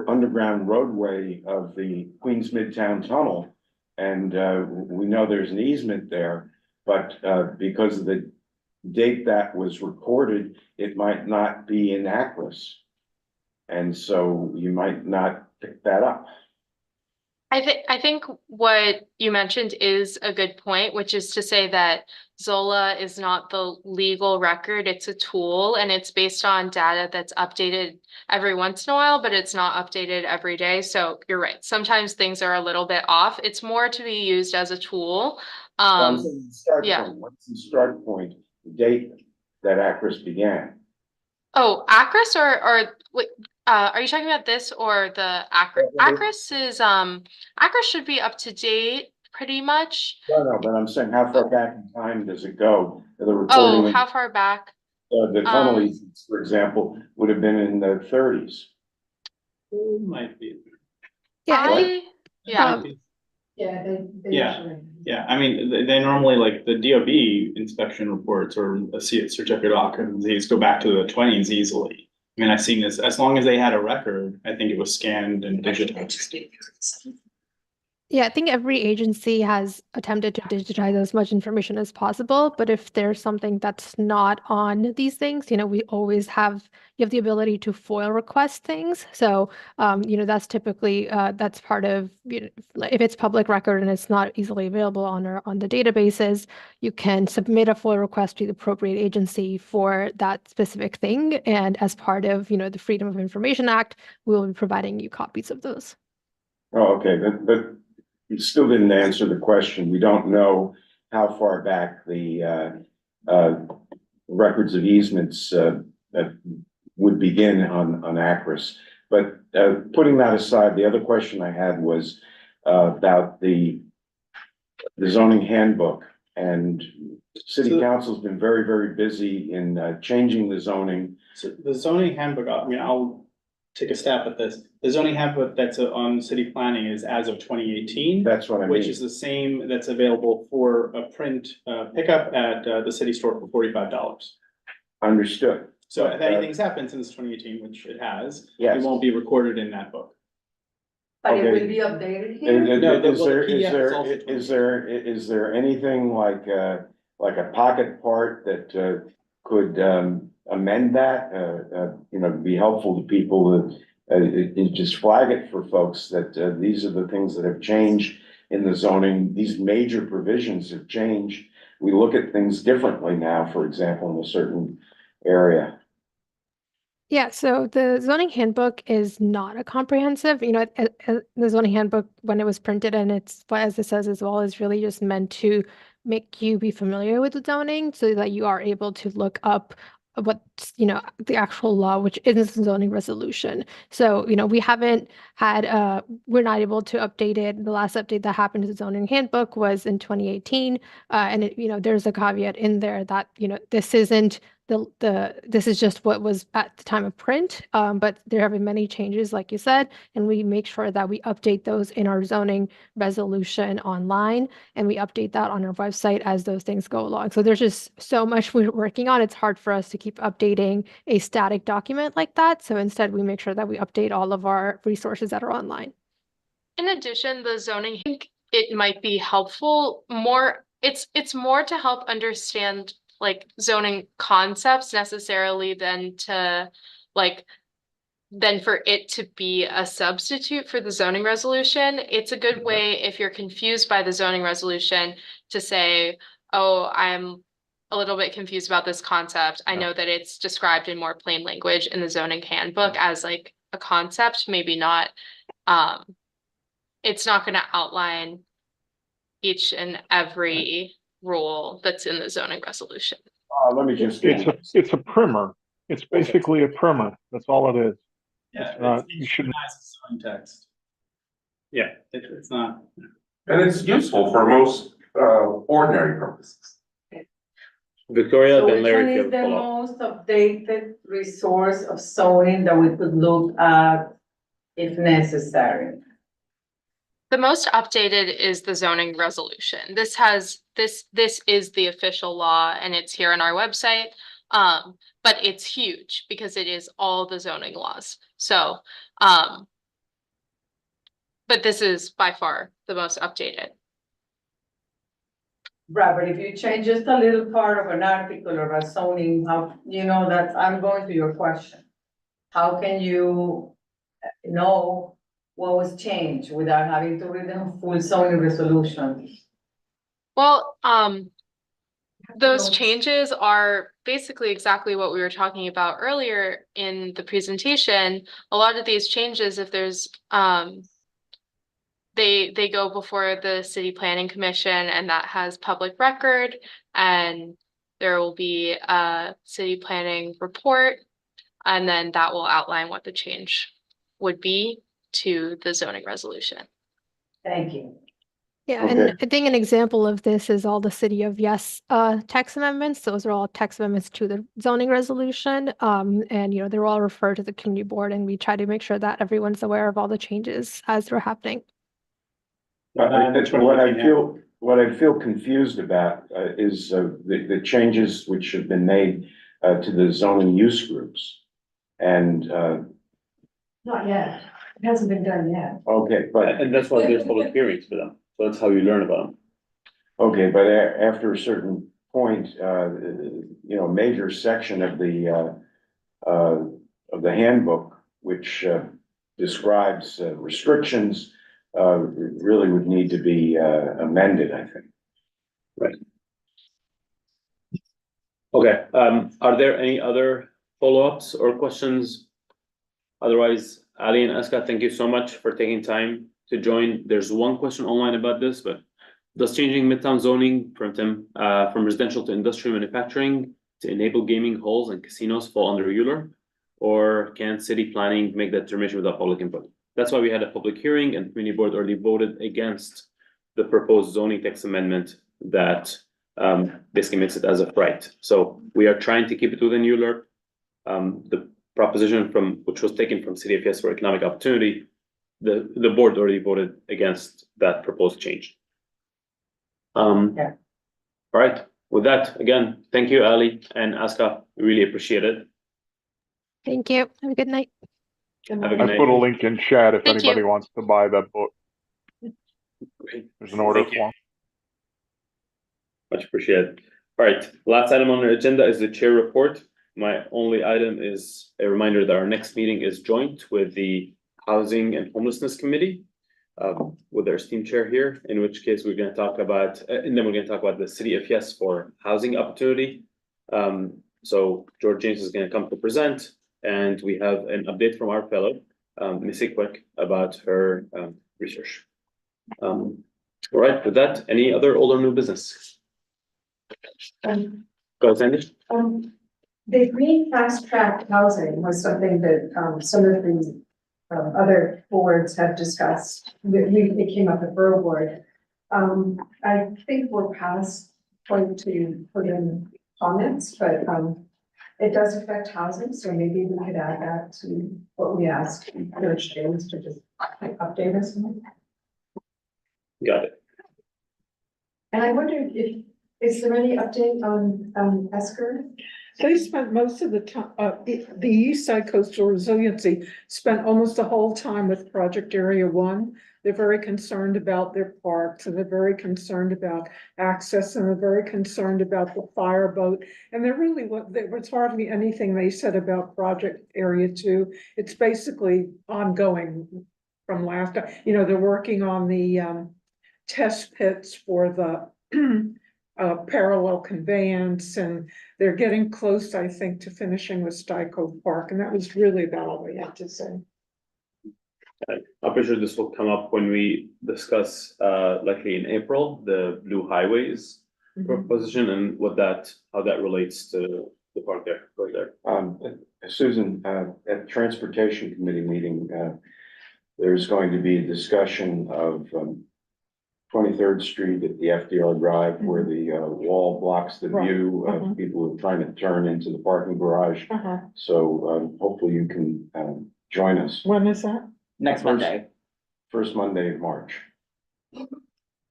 underground roadway of the Queens Midtown Tunnel. And we know there's an easement there, but because of the date that was recorded, it might not be in Acris. And so you might not pick that up. I think what you mentioned is a good point, which is to say that Zola is not the legal record, it's a tool, and it's based on data that's updated every once in a while, but it's not updated every day. So you're right. Sometimes things are a little bit off. It's more to be used as a tool. What's the start point, the date that Acris began? Oh, Acris or wait, are you talking about this or the Acris? Acris is Acris should be up to date pretty much. No, but I'm saying how far back in time does it go? The recording. Oh, how far back? The tunnel easements, for example, would have been in the 30s. Might be. Yeah, yeah. Yeah, they Yeah. usually. Yeah, I mean, they normally like the DOB inspection reports or a certificate of occupancies go back to the 20s easily. I mean, I've seen this, as long as they had a record, I think it was scanned and digitized. Yeah, I think every agency has attempted to digitize as much information as possible, but if there's something that's not on these things, we always have, you have the ability to FOIL request things. So, that's typically, that's part of, if it's public record and it's not easily available on the databases, you can submit a FOIL request to the appropriate agency for that specific thing. And as part of, the Freedom of Information Act, we will be providing you copies of those. Oh, okay, but you still didn't answer the question. We don't know how far back the records of easements would begin on Acris. But putting that aside, the other question I had was about the zoning handbook. And city council's been very, very busy in changing the zoning. So the zoning handbook, I mean, I'll take a stab at this. The zoning handbook that's on city planning is as of 2018. That's what I mean. Which is the same that's available for a print pickup at the city store for $45. Understood. So if anything's happened since 2018, which it has, yes, it won't be recorded in that book. But it will be updated here? Is there anything like a pocket part that could amend that, you know, be helpful to people that, just flag it for folks that, these are the things that have changed in the zoning. These major provisions have changed. We look at things differently now, for example, in a certain area. Yeah, so the zoning handbook is not a comprehensive, the zoning handbook, when it was printed and it's, but as it says as well, is really just meant to make you be familiar with the zoning so that you are able to look up what's, the actual law, which is the zoning resolution. So, we haven't had, we're not able to update it. The last update that happened to the zoning handbook was in 2018. And there's a caveat in there that, this isn't this is just what was at the time of print, but there have been many changes, like you said, and we make sure that we update those in our zoning resolution online, and we update that on our website as those things go along. So there's just so much we're working on. It's hard for us to keep updating a static document like that. So instead, we make sure that we update all of our resources that are online. In addition, the zoning, I think it might be helpful it's more to help understand like zoning concepts necessarily than for it to be a substitute for the zoning resolution. It's a good way if you're confused by the zoning resolution to say, oh, I'm a little bit confused about this concept. I know that it's described in more plain language in the zoning handbook as like a concept, maybe not, it's not going to outline each and every rule that's in the zoning resolution. Let me just. It's a primer. It's basically a primer. That's all it is. Yeah, You shouldn't. zoning text. Yeah. It's not. And it's useful for most, ordinary purposes. Victoria, So then which Larry, one if you is have a the follow-up. most updated resource of zoning that we could look at if necessary? The most updated is the zoning resolution. This is the official law and it's here on our website. But it's huge because it is all the zoning laws. So, but this is by far the most updated. Right, but if you change just a little part of an article or a zoning, I'm going to your question. How can you know what was changed without having to read the full zoning resolution? Well, those changes are basically exactly what we were talking about earlier in the presentation. A lot of these changes, if there's, they go before the city planning commission and that has public record, and there will be a city planning report, and then that will outline what the change would be to the zoning resolution. Thank you. Yeah, and I think an example of this is all the City of Yes text amendments. Those are all text amendments to the zoning resolution. And they're all referred to the community board, and we try to make sure that everyone's aware of all the changes as they're happening. What I feel confused about is the changes which have been made to the zoning use groups. And Not yet. It hasn't been done yet. okay, but And that's why there's public hearings for them. So that's how you learn about them. okay, but after a certain point, a major section of the handbook, which describes restrictions, really would need to be amended, I think. Right. Okay, are there any other follow-ups or questions? Otherwise, Ali and Aska, thank you so much for taking time to join. There's one question online about this, but does changing Midtown zoning from residential to industrial manufacturing to enable gaming halls and casinos fall under Euler? Or can city planning make that determination without public input? That's why we had a public hearing, and the community board already voted against the proposed zoning text amendment that basically makes it as of right. So we are trying to keep it within Euler. The proposition which was taken from City of Yes for economic opportunity, the board already voted against that proposed change. All right, with that, again, thank you, Ali and Aska. We really appreciate it. Thank you. Have a good night. Have a good I night. put a link in chat if Thank anybody you. wants to buy that book. Great. There's an order Thank you. form. Much appreciated. All right, last item on the agenda is the chair report. my only item is a reminder that our next meeting is joint with the Housing and Homelessness Committee. With our esteemed chair here, in which case we're gonna talk about, and then we're gonna talk about the city of Yes for housing opportunity. So George James is gonna come to present, and we have an update from our fellow, Missy Quick, about her research. All right, with that, any other old or new business? Go, Sandy. The green fast track housing was something that, some of the, other boards have discussed. It came up at Borough Board. I think we're past point to put in comments, but, it does affect housing, so maybe we could add that to what we asked George James to just update us on. Got it. And I wondered if, is there any update on Esker? They spent most of the time, the East Side Coastal Resiliency spent almost the whole time with Project Area 1. They're very concerned about their parks, and they're very concerned about access, and they're very concerned about the fireboat. And there was hardly anything they said about Project Area 2. It's basically ongoing from last time. You know, they're working on the test pits for the parallel conveyance, and they're getting close, I think, to finishing with Styco Park, and that was really about all we had to say. I'm pretty sure this will come up when we discuss, likely in April, the Blue Highways proposition and how that relates to the park there, right there. Susan, at Transportation Committee meeting, there's going to be a discussion of 23rd Street at the FDR Drive, where the wall blocks the view of people who are trying to turn into the parking garage. So hopefully you can join us. When is that? Next Monday. First Monday of March.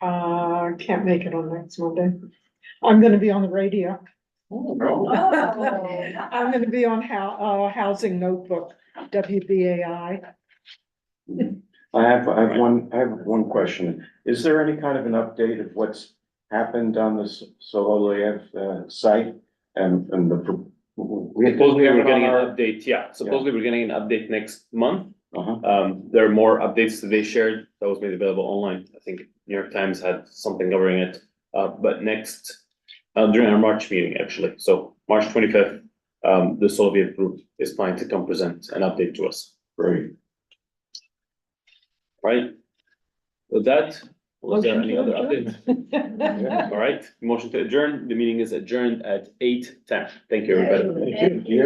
Can't make it on next Monday. I'm gonna be on the radio. I'm gonna be on Housing Notebook, WBAI. I have one question. Is there any kind of an update of what's happened on the Soloviev site and the? Supposedly we're getting an update, supposedly we're getting an update next month. There are more updates that they shared that was made available online. I think New York Times had something covering it, but next, during our March meeting, actually, so March 25th, the Soloviev group is planning to come present an update to us. Great. Right, with that, was there any other updates? All right, motion to adjourn, the meeting is adjourned at 8:10. Thank you, everybody. Thank you.